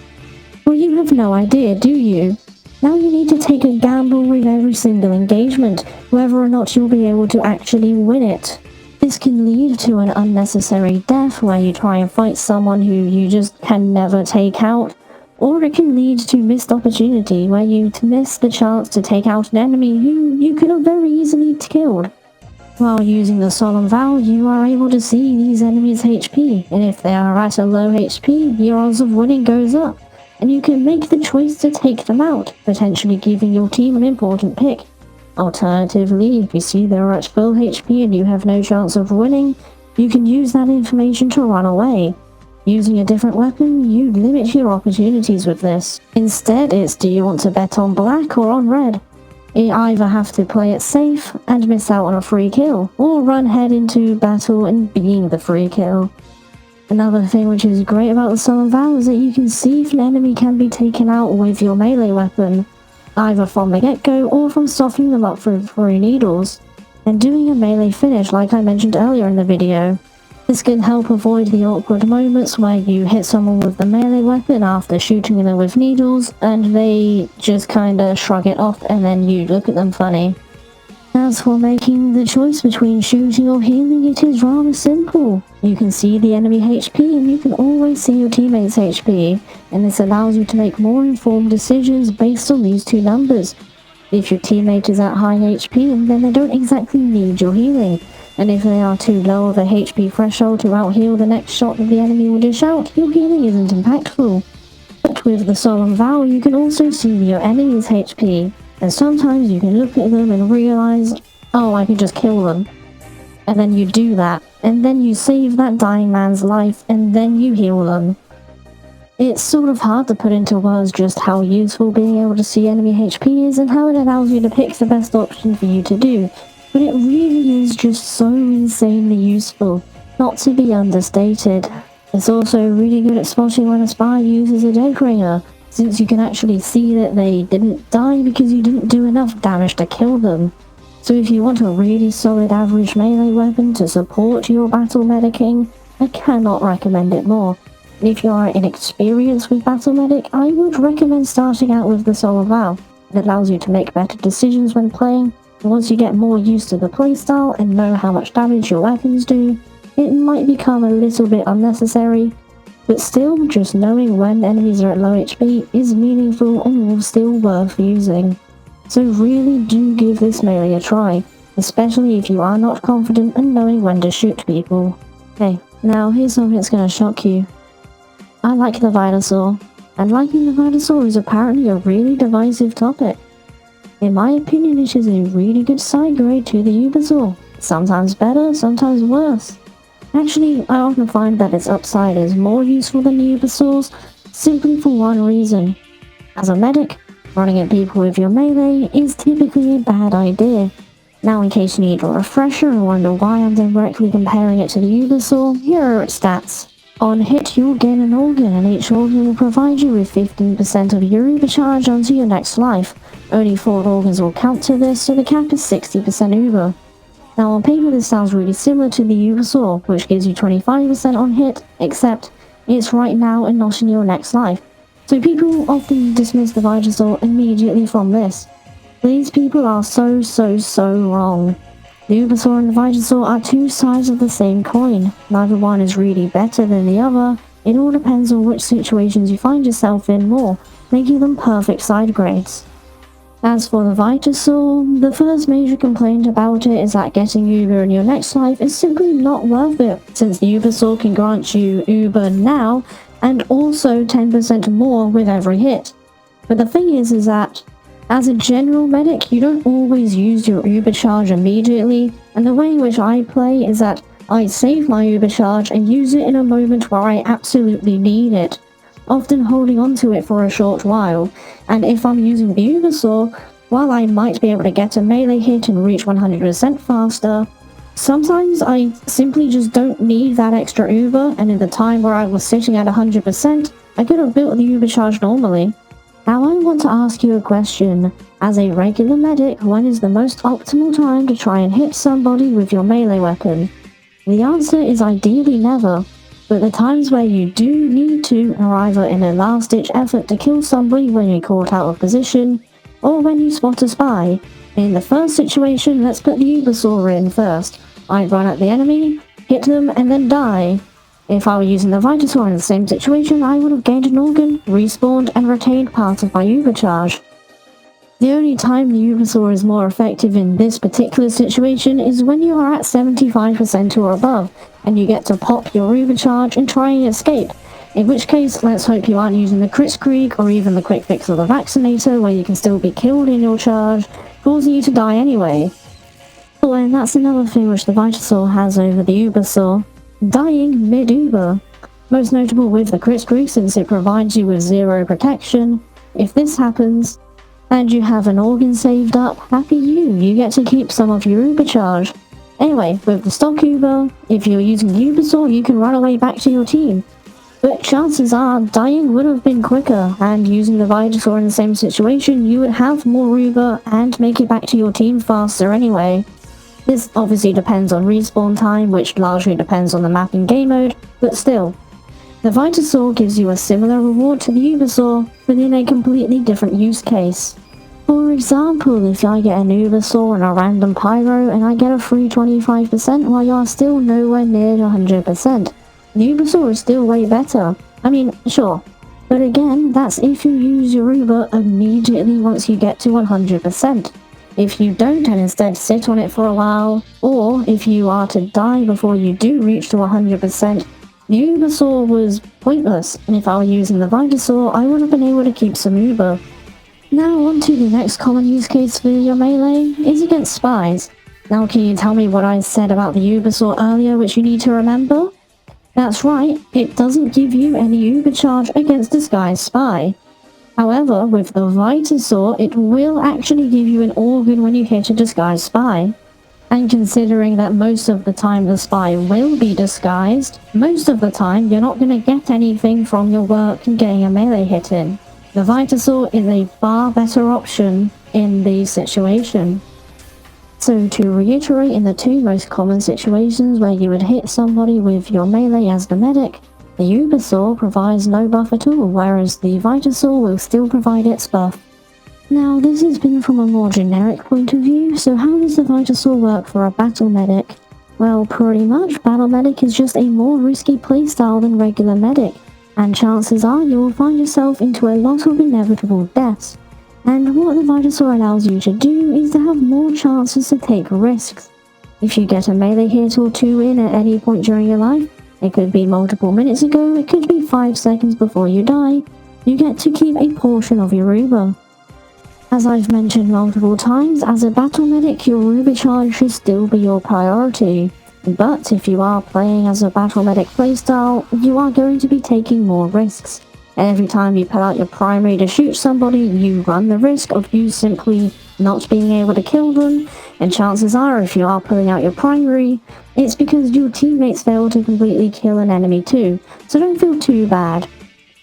Well, you have no idea, do you? Now you need to take a gamble with every single engagement, whether or not you'll be able to actually win it. This can lead to an unnecessary death where you try and fight someone who you just can never take out, or it can lead to missed opportunity where you miss the chance to take out an enemy who you could have very easily killed. While using the Solemn Vow, you are able to see these enemies' HP, and if they are at a low HP, your odds of winning goes up, and you can make the choice to take them out, potentially giving your team an important pick. Alternatively, if you see they're at full HP and you have no chance of winning, you can use that information to run away. Using a different weapon, you limit your opportunities with this. Instead, it's do you want to bet on black or on red? You either have to play it safe and miss out on a free kill, or run head into battle and being the free kill. Another thing which is great about the Solemn Vow is that you can see if an enemy can be taken out with your melee weapon, either from the get-go or from softening them up through needles, and doing a melee finish like I mentioned earlier in the video. This can help avoid the awkward moments where you hit someone with the melee weapon after shooting them with needles, and they just kinda shrug it off and then you look at them funny. As for making the choice between shooting or healing, it is rather simple. You can see the enemy HP and you can always see your teammates' HP, and this allows you to make more informed decisions based on these two numbers. If your teammate is at high HP, then they don't exactly need your healing, and if they are too low of a HP threshold to out-heal the next shot that the enemy will dish out, your healing isn't impactful. But with the Solemn Vow, you can also see your enemy's HP, and sometimes you can look at them and realize, oh, I can just kill them. And then you do that, and then you save that dying man's life, and then you heal them. It's sort of hard to put into words just how useful being able to see enemy HP is and how it allows you to pick the best option for you to do, but it really is just so insanely useful, not to be understated. It's also really good at spotting when a spy uses a dead ringer, since you can actually see that they didn't die because you didn't do enough damage to kill them. So if you want a really solid average melee weapon to support your battle medicing, I cannot recommend it more. And if you are inexperienced with battle medic, I would recommend starting out with the Solar Vow. It allows you to make better decisions when playing, and once you get more used to the playstyle and know how much damage your weapons do, it might become a little bit unnecessary, but still, just knowing when enemies are at low HP is meaningful and will still worth using. So really do give this melee a try, especially if you are not confident in knowing when to shoot people. Okay, now here's something that's going to shock you. I like the Vitasaur, and liking the Vitasaur is apparently a really divisive topic. In my opinion, it is a really good side grade to the Ubersaur. Sometimes better, sometimes worse. Actually, I often find that its upside is more useful than the Ubersaur's, simply for one reason. As a medic, running at people with your melee is typically a bad idea. Now, in case you need a refresher and wonder why I'm directly comparing it to the Ubersaur, here are its stats. On hit, you'll gain an organ, and each organ will provide you with 15% of your Uber charge onto your next life. Only 4 organs will count to this, so the cap is 60% Uber. Now on paper this sounds really similar to the Ubersaur, which gives you 25% on hit, except it's right now and not in your next life. So people often dismiss the Vitasaur immediately from this. These people are so wrong. The Ubersaur and the Vitasaur are two sides of the same coin. Neither one is really better than the other. It all depends on which situations you find yourself in more, making them perfect side grades. As for the Vitasaur, the first major complaint about it is that getting Uber in your next life is simply not worth it, since the Ubersaur can grant you Uber now, and also 10% more with every hit. But the thing is that, as a general medic, you don't always use your Uber charge immediately, and the way in which I play is that I save my Uber charge and use it in a moment where I absolutely need it, often holding onto it for a short while. And if I'm using the Ubersaur, while I might be able to get a melee hit and reach 100% faster, sometimes I simply just don't need that extra Uber, and in the time where I was sitting at 100%, I could have built the Uber charge normally. Now I want to ask you a question. As a regular medic, when is the most optimal time to try and hit somebody with your melee weapon? The answer is ideally never. But the times where you do need to are either in a last-ditch effort to kill somebody when you're caught out of position, or when you spot a spy. In the first situation, let's put the Ubersaur in first. I'd run at the enemy, hit them, and then die. If I were using the Vitasaur in the same situation, I would have gained an organ, respawned, and retained part of my Uber charge. The only time the Ubersaur is more effective in this particular situation is when you are at 75% or above, and you get to pop your Uber charge and try and escape. In which case, let's hope you aren't using the Kritzkrieg or even the quick fix of the Vaccinator, where you can still be killed in your charge, causing you to die anyway. Oh, and that's another thing which the Vitasaur has over the Ubersaur: dying mid-Uber. Most notable with the Kritzkrieg, since it provides you with 0 protection. If this happens, and you have an organ saved up, happy you get to keep some of your Uber charge. Anyway, with the stock Uber, if you're using the Ubersaur, you can run away back to your team. But chances are, dying would have been quicker, and using the Vitasaur in the same situation, you would have more Uber and make it back to your team faster anyway. This obviously depends on respawn time, which largely depends on the map and game mode, but still. The Vitasaur gives you a similar reward to the Ubersaur, but in a completely different use case. For example, if I get an Ubersaur and a random Pyro and I get a free 25% while you are still nowhere near 100%, the Ubersaur is still way better. I mean, sure. But again, that's if you use your Uber immediately once you get to 100%. If you don't and instead sit on it for a while, or if you are to die before you do reach to 100%, the Ubersaur was pointless, and if I were using the Vitasaur, I would have been able to keep some Uber. Now on to the next common use case for your melee, is against spies. Now can you tell me what I said about the Ubersaur earlier which you need to remember? That's right, it doesn't give you any Uber charge against disguised spy. However, with the Vitasaur, it will actually give you an organ when you hit a disguised spy. And considering that most of the time the spy will be disguised, most of the time you're not going to get anything from your work getting a melee hit in. The Vitasaur is a far better option in the situation. So to reiterate, in the two most common situations where you would hit somebody with your melee as the medic, the Ubersaur provides no buff at all, whereas the Vitasaur will still provide its buff. Now, this has been from a more generic point of view, so how does the Vitasaur work for a battle medic? Well, pretty much, battle medic is just a more risky playstyle than regular medic, and chances are you will find yourself into a lot of inevitable deaths. And what the Vitasaur allows you to do is to have more chances to take risks. If you get a melee hit or two in at any point during your life, it could be multiple minutes ago, it could be 5 seconds before you die, you get to keep a portion of your Uber. As I've mentioned multiple times, as a battle medic, your Uber charge should still be your priority. But if you are playing as a battle medic playstyle, you are going to be taking more risks. Every time you pull out your primary to shoot somebody, you run the risk of you simply not being able to kill them, and chances are if you are pulling out your primary, it's because your teammates failed to completely kill an enemy too, so don't feel too bad.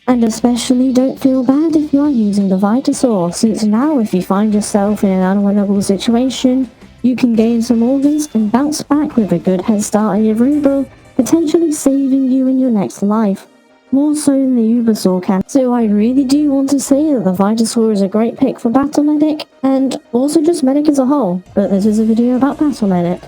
And especially don't feel bad if you are using the Vitasaur, since now if you find yourself in an unwinnable situation, you can gain some organs and bounce back with a good head start on your Uber, potentially saving you in your next life. More so than the Ubersaur can. So I really do want to say that the Vitasaur is a great pick for Battle Medic, and also just Medic as a whole, but this is a video about Battle Medic.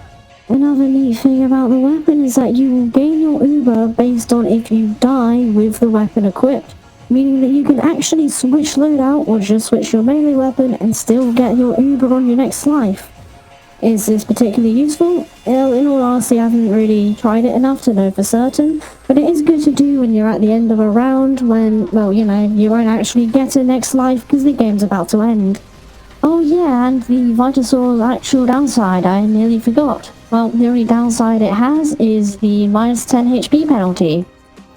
Another neat thing about the weapon is that you will gain your Uber based on if you die with the weapon equipped, meaning that you can actually switch loadout or just switch your melee weapon and still get your Uber on your next life. Is this particularly useful? Well, in all honesty, I haven't really tried it enough to know for certain, but it is good to do when you're at the end of a round when, well, you know, you won't actually get a next life because the game's about to end. Oh yeah, and the Vitasaur's actual downside, I nearly forgot. Well, the only downside it has is the minus 10 HP penalty,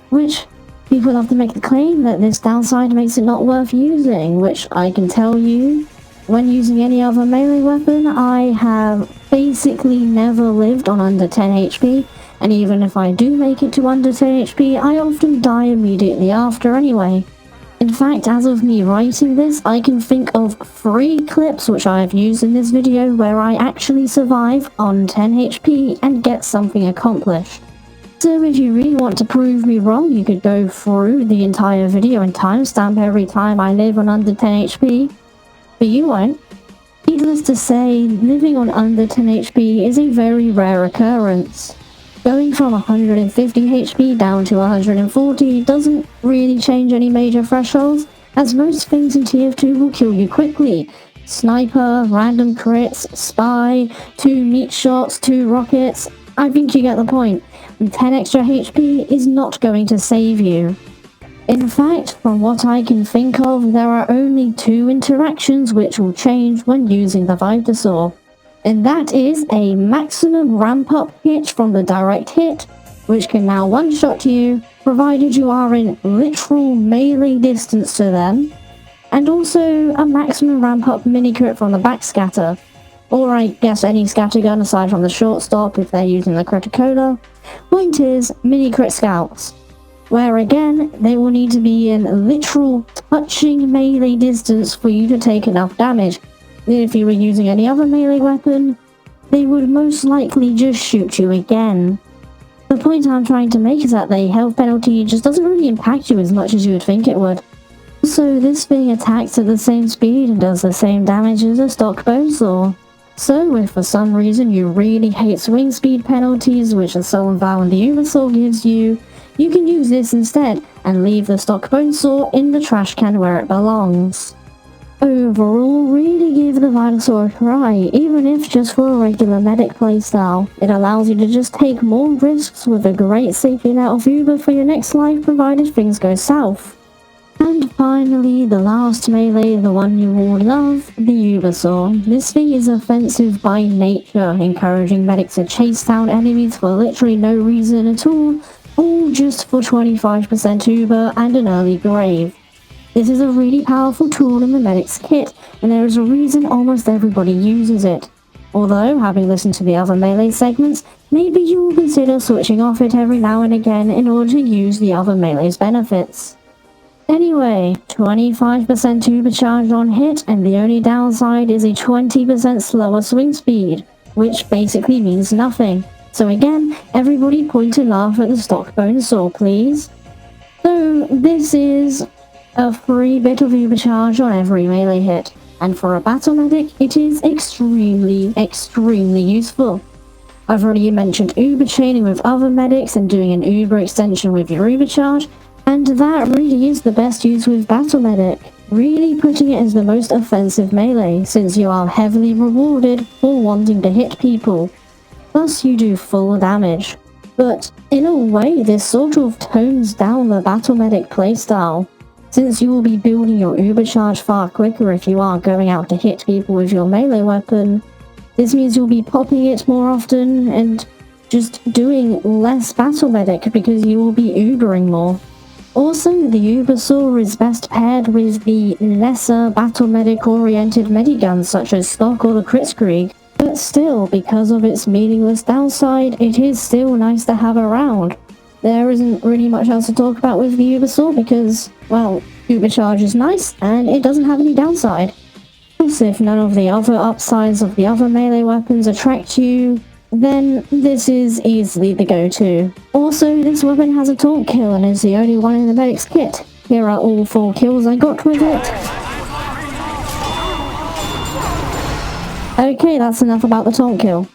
which people love to make the claim that this downside makes it not worth using, which I can tell you, when using any other melee weapon, I have basically never lived on under 10 HP, and even if I do make it to under 10 HP, I often die immediately after anyway. In fact, as of me writing this, I can think of 3 clips which I have used in this video where I actually survive on 10 HP and get something accomplished. So if you really want to prove me wrong, you could go through the entire video and timestamp every time I live on under 10 HP. But you won't. Needless to say, living on under 10 HP is a very rare occurrence. Going from 150 HP down to 140 doesn't really change any major thresholds, as most things in TF2 will kill you quickly. Sniper, random crits, spy, 2 meat shots, 2 rockets, I think you get the point. And 10 extra HP is not going to save you. In fact, from what I can think of, there are only 2 interactions which will change when using the Vitasaur. And that is a maximum ramp up hit from the direct hit, which can now one-shot you, provided you are in literal melee distance to them, and also a maximum ramp up mini crit from the backscatter, or I guess any scattergun aside from the shortstop if they're using the Criticola. Point is, mini crit scouts, where again, they will need to be in literal touching melee distance for you to take enough damage. If you were using any other melee weapon, they would most likely just shoot you again. The point I'm trying to make is that the health penalty just doesn't really impact you as much as you would think it would. So this thing attacks at the same speed and does the same damage as a stock Bonesaw. So if for some reason you really hate swing speed penalties, which the Soul Vow and the Ubersaur gives you, you can use this instead and leave the stock Bonesaw in the trash can where it belongs. Overall, really give the Vitasaur a try, even if just for a regular medic playstyle. It allows you to just take more risks with a great safety net of Uber for your next life provided things go south. And finally, the last melee, the one you all love, the Ubersaur. This thing is offensive by nature, encouraging medics to chase down enemies for literally no reason at all just for 25% Uber and an early grave. This is a really powerful tool in the medic's kit, and there is a reason almost everybody uses it. Although, having listened to the other melee segments, maybe you will consider switching off it every now and again in order to use the other melee's benefits. Anyway, 25% supercharge on hit, and the only downside is a 20% slower swing speed, which basically means nothing. So again, everybody point and laugh at the stock bone saw, please. So this is a free bit of supercharge on every melee hit, and for a battle medic, it is extremely useful. I've already mentioned uber chaining with other medics and doing an uber extension with your uber charge, and that really is the best use with battle medic, really putting it as the most offensive melee, since you are heavily rewarded for wanting to hit people. Plus you do full damage. But in a way, this sort of tones down the battle medic playstyle, since you will be building your uber charge far quicker if you are going out to hit people with your melee weapon. This means you'll be popping it more often and just doing less battle medic because you will be ubering more. Also, the uber saw is best paired with the lesser battle medic oriented mediguns such as stock or the Kritzkrieg. But still, because of its meaningless downside, it is still nice to have around. There isn't really much else to talk about with the uber saw because, well, supercharge is nice and it doesn't have any downside. Plus, if none of the other upsides of the other melee weapons attract you, then this is easily the go-to. Also, this weapon has a taunt kill and is the only one in the medic's kit. Here are all 4 kills I got with it. Okay, that's enough about the taunt kill.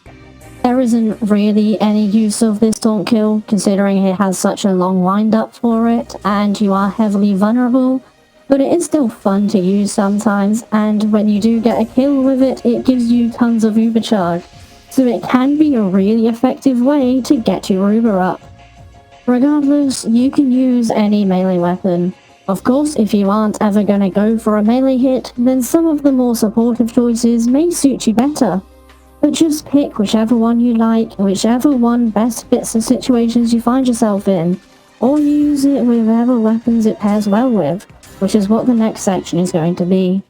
There isn't really any use of this taunt kill, considering it has such a long wind-up for it, and you are heavily vulnerable, but it is still fun to use sometimes, and when you do get a kill with it, it gives you tons of uber charge, so it can be a really effective way to get your uber up. Regardless, you can use any melee weapon. Of course, if you aren't ever gonna go for a melee hit, then some of the more supportive choices may suit you better. But just pick whichever one you like, whichever one best fits the situations you find yourself in, or use it with whatever weapons it pairs well with, which is what the next section is going to be.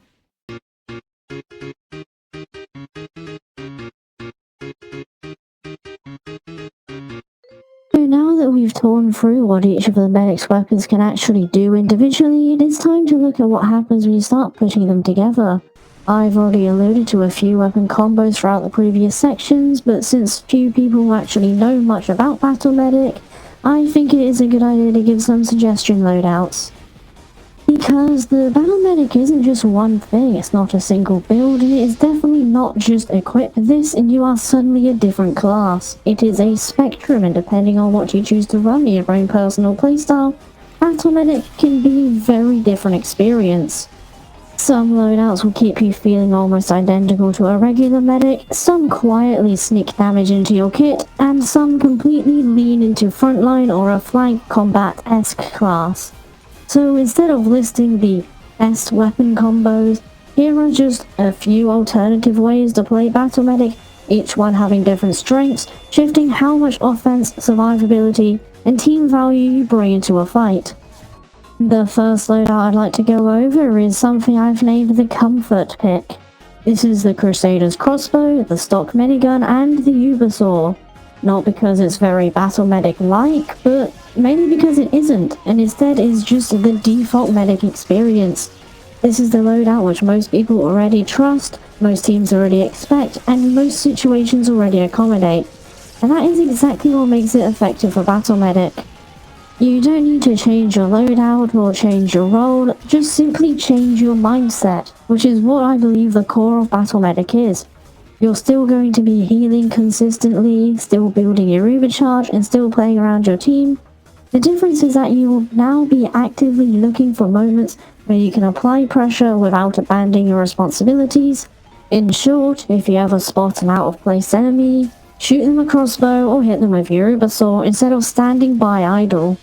So now that we've torn through what each of the medic's weapons can actually do individually, it is time to look at what happens when you start putting them together. I've already alluded to a few weapon combos throughout the previous sections, but since few people actually know much about Battle Medic, I think it is a good idea to give some suggestion loadouts. Because the Battle Medic isn't just one thing, it's not a single build, and it is definitely not just equip this and you are suddenly a different class. It is a spectrum, and depending on what you choose to run in your own personal playstyle, Battle Medic can be a very different experience. Some loadouts will keep you feeling almost identical to a regular medic, some quietly sneak damage into your kit, and some completely lean into frontline or a flank combat-esque class. So instead of listing the best weapon combos, here are just a few alternative ways to play Battle Medic, each one having different strengths, shifting how much offense, survivability, and team value you bring into a fight. The first loadout I'd like to go over is something I've named the Comfort Pick. This is the Crusader's crossbow, the stock medigun, and the Uber saw. Not because it's very Battle Medic-like, but mainly because it isn't, and instead is just the default medic experience. This is the loadout which most people already trust, most teams already expect, and most situations already accommodate. And that is exactly what makes it effective for Battle Medic. You don't need to change your loadout or change your role, just simply change your mindset, which is what I believe the core of Battle Medic is. You're still going to be healing consistently, still building your uber charge, and still playing around your team. The difference is that you will now be actively looking for moments where you can apply pressure without abandoning your responsibilities. In short, if you ever spot an out-of-place enemy, shoot them a crossbow or hit them with your uber saw instead of standing by idle.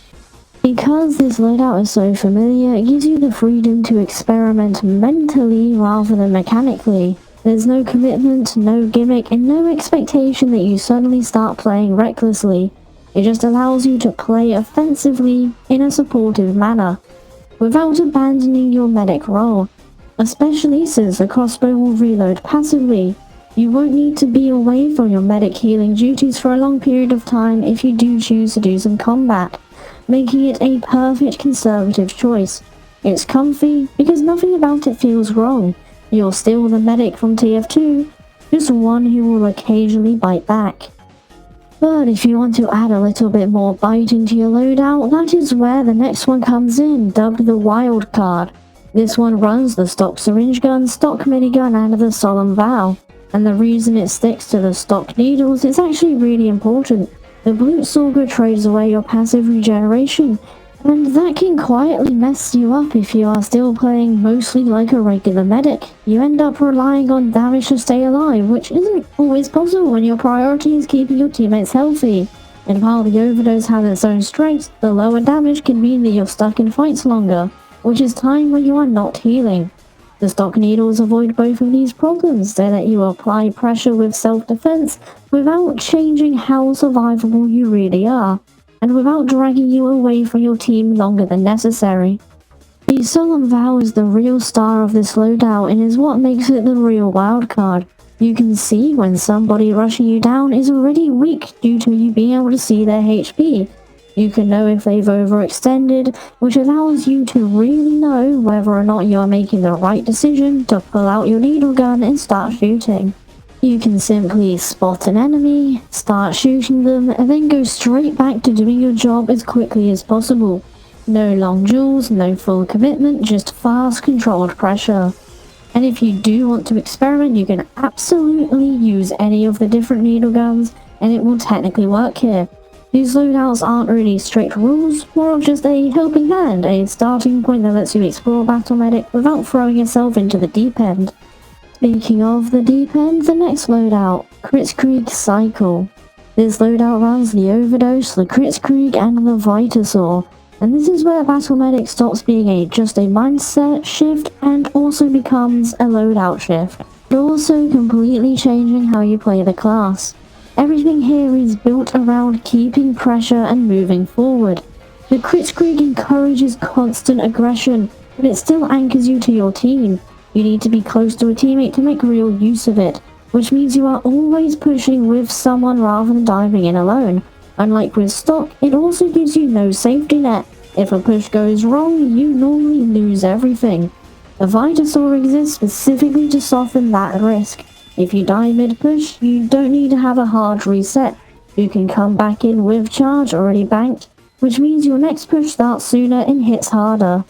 Because this loadout is so familiar, it gives you the freedom to experiment mentally rather than mechanically. There's no commitment, no gimmick, and no expectation that you suddenly start playing recklessly. It just allows you to play offensively in a supportive manner, without abandoning your medic role, especially since the crossbow will reload passively. You won't need to be away from your medic healing duties for a long period of time if you do choose to do some combat, making it a perfect conservative choice. It's comfy because nothing about it feels wrong. You're still the medic from TF2, just one who will occasionally bite back. But if you want to add a little bit more bite into your loadout, that is where the next one comes in, dubbed the wild card. This one runs the stock syringe gun, stock medigun, and the solemn vow. And the reason it sticks to the stock needles is actually really important. The Blutsauger trades away your passive regeneration, and that can quietly mess you up if you are still playing mostly like a regular medic. You end up relying on damage to stay alive, which isn't always possible when your priority is keeping your teammates healthy. And while the overdose has its own strengths, the lower damage can mean that you're stuck in fights longer, which is time when you are not healing. The stock needles avoid both of these problems. They let you apply pressure with self-defense without changing how survivable you really are, and without dragging you away from your team longer than necessary. The solemn vow is the real star of this loadout and is what makes it the real wildcard. You can see when somebody rushing you down is already weak due to you being able to see their HP. You can know if they've overextended, which allows you to really know whether or not you are making the right decision to pull out your needle gun and start shooting. You can simply spot an enemy, start shooting them, and then go straight back to doing your job as quickly as possible. No long duels, no full commitment, just fast controlled pressure. And if you do want to experiment, you can absolutely use any of the different needle guns, and it will technically work here. These loadouts aren't really strict rules, more of just a helping hand, a starting point that lets you explore Battle Medic without throwing yourself into the deep end. Speaking of the deep end, the next loadout, Kritzkrieg Cycle. This loadout runs the Overdose, the Kritzkrieg, and the Vitasaur, and this is where Battle Medic stops being just a mindset shift and also becomes a loadout shift, but also completely changing how you play the class. Everything here is built around keeping pressure and moving forward. The Kritzkrieg encourages constant aggression, but it still anchors you to your team. You need to be close to a teammate to make real use of it, which means you are always pushing with someone rather than diving in alone. Unlike with stock, it also gives you no safety net. If a push goes wrong, you normally lose everything. The Vitasaur exists specifically to soften that risk. If you die mid-push, you don't need to have a hard reset. You can come back in with charge already banked, which means your next push starts sooner and hits harder.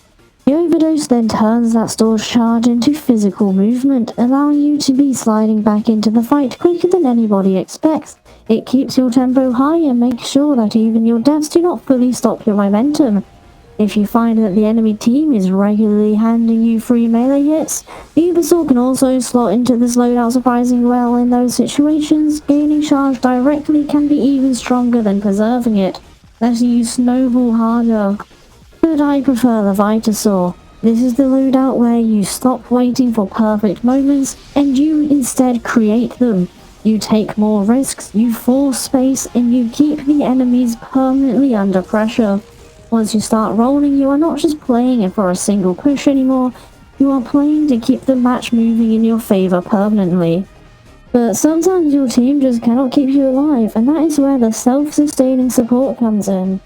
The Overdose then turns that stored charge into physical movement, allowing you to be sliding back into the fight quicker than anybody expects. It keeps your tempo high and makes sure that even your deaths do not fully stop your momentum. If you find that the enemy team is regularly handing you free melee hits, the Ubersaw can also slot into this loadout surprisingly well in those situations. Gaining charge directly can be even stronger than preserving it, letting you snowball harder. But I prefer the Vitasaur. This is the loadout where you stop waiting for perfect moments and you instead create them. You take more risks, you force space, and you keep the enemies permanently under pressure. Once you start rolling, you are not just playing it for a single push anymore, you are playing to keep the match moving in your favor permanently. But sometimes your team just cannot keep you alive, and that is where the self-sustaining support comes in.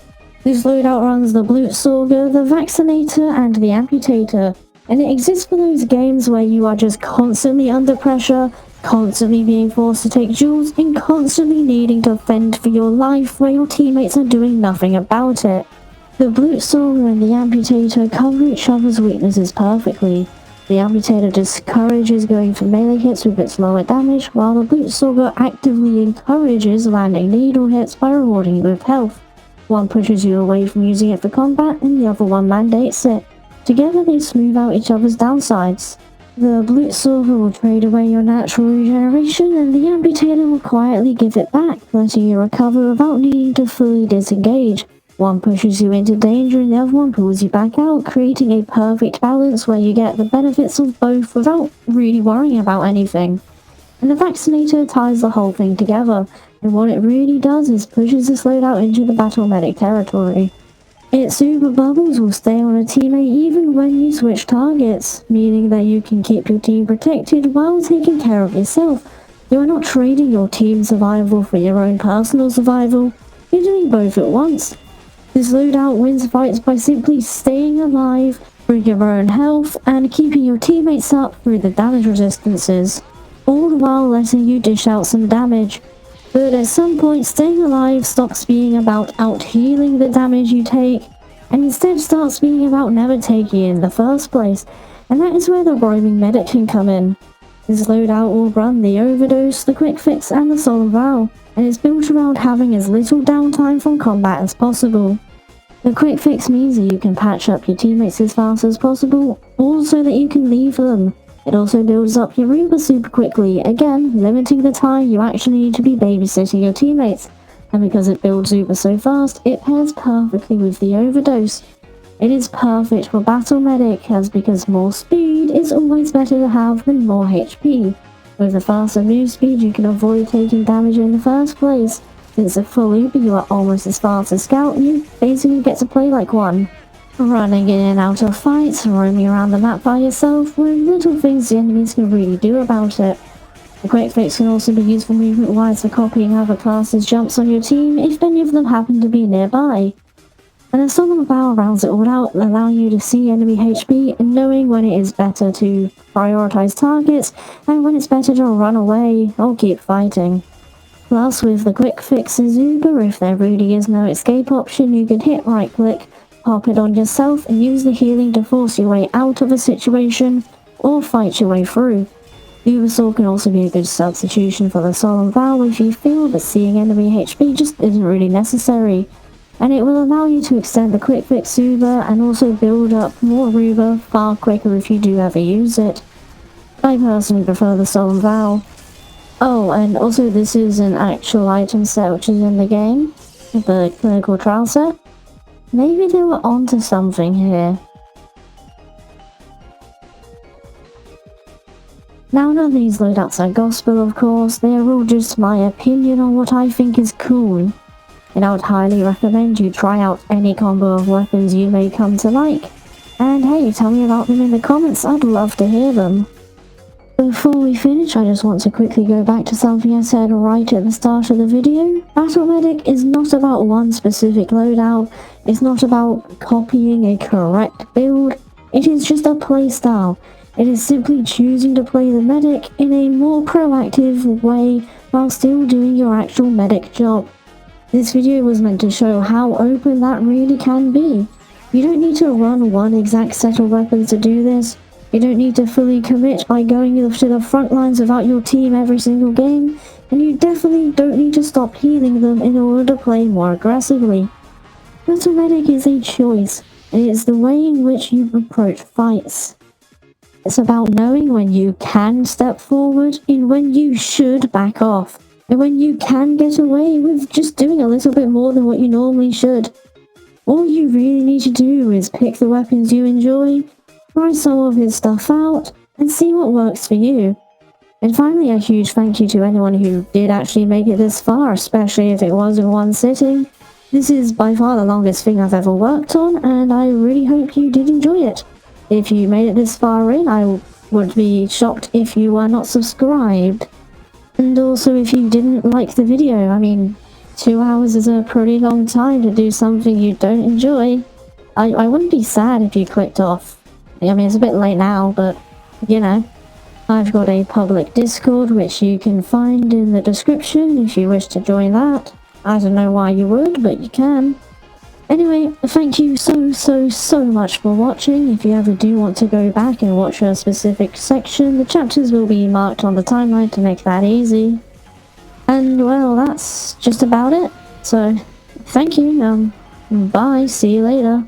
This loadout runs the Blutsauger, the Vaccinator, and the Amputator, and it exists for those games where you are just constantly under pressure, constantly being forced to take duels, and constantly needing to fend for your life where your teammates are doing nothing about it. The Blutsauger and the Amputator cover each other's weaknesses perfectly. The Amputator discourages going for melee hits with its lower damage, while the Blutsauger actively encourages landing needle hits by rewarding you with health. One pushes you away from using it for combat, and the other one mandates it. Together they smooth out each other's downsides. The Blutsauger will trade away your natural regeneration, and the Amputator will quietly give it back, letting you recover without needing to fully disengage. One pushes you into danger and the other one pulls you back out, creating a perfect balance where you get the benefits of both without really worrying about anything. And the Vaccinator ties the whole thing together, and what it really does is pushes this loadout into the Battle Medic territory. Its super bubbles will stay on a teammate even when you switch targets, meaning that you can keep your team protected while taking care of yourself. You are not trading your team survival for your own personal survival, you're doing both at once. This loadout wins fights by simply staying alive through your own health and keeping your teammates up through the damage resistances, all the while letting you dish out some damage. But at some point, staying alive stops being about out-healing the damage you take, and instead starts being about never taking it in the first place, and that is where the roaming medic can come in. This loadout will run the overdose, the quick fix, and the solemn vow, and is built around having as little downtime from combat as possible. The quick fix means that you can patch up your teammates as fast as possible, also that you can leave them. It also builds up your Uber super quickly, again limiting the time you actually need to be babysitting your teammates, and because it builds Uber so fast, it pairs perfectly with the overdose. It is perfect for battle medic, as because more speed is always better to have than more HP. With a faster move speed you can avoid taking damage in the first place. Since a full Uber you are almost as fast as Scout, you basically get to play like one. Running in and out of fights, roaming around the map by yourself, with little things the enemies can really do about it. The quick fix can also be used for movement-wise for copying other classes' jumps on your team if any of them happen to be nearby. And the solemn vow rounds it all out, allowing you to see enemy HP and knowing when it is better to prioritize targets and when it's better to run away or keep fighting. Plus, with the quick fix's Uber, if there really is no escape option, you can hit right click, pop it on yourself and use the healing to force your way out of a situation or fight your way through. Uber Sword can also be a good substitution for the solemn vow if you feel that seeing enemy HP just isn't really necessary. And it will allow you to extend the quick fix Uber and also build up more Uber far quicker if you do ever use it. I personally prefer the solemn vow. Oh, and also this is an actual item set which is in the game, the clinical trial set. Maybe they were onto something here. Now none of these loadouts are gospel of course, they are all just my opinion on what I think is cool. And I would highly recommend you try out any combo of weapons you may come to like. And hey, tell me about them in the comments, I'd love to hear them. Before we finish, I just want to quickly go back to something I said right at the start of the video. Battle Medic is not about one specific loadout, it's not about copying a correct build, it is just a playstyle. It is simply choosing to play the medic in a more proactive way while still doing your actual medic job. This video was meant to show how open that really can be. You don't need to run one exact set of weapons to do this. You don't need to fully commit by going to the front lines without your team every single game, and you definitely don't need to stop healing them in order to play more aggressively. Battle Medic is a choice, and it's the way in which you approach fights. It's about knowing when you can step forward and when you should back off, and when you can get away with just doing a little bit more than what you normally should. All you really need to do is pick the weapons you enjoy, try some of his stuff out, and see what works for you. And finally, a huge thank you to anyone who did actually make it this far, especially if it was in one sitting. This is by far the longest thing I've ever worked on, and I really hope you did enjoy it. If you made it this far in, I would be shocked if you were not subscribed. And also if you didn't like the video, I mean, 2 hours is a pretty long time to do something you don't enjoy. I wouldn't be sad if you clicked off. I mean, it's a bit late now, but, you know. I've got a public Discord, which you can find in the description if you wish to join that. I don't know why you would, but you can. Anyway, thank you so much for watching. If you ever do want to go back and watch a specific section, the chapters will be marked on the timeline to make that easy. And, well, that's just about it. So, thank you, bye, see you later.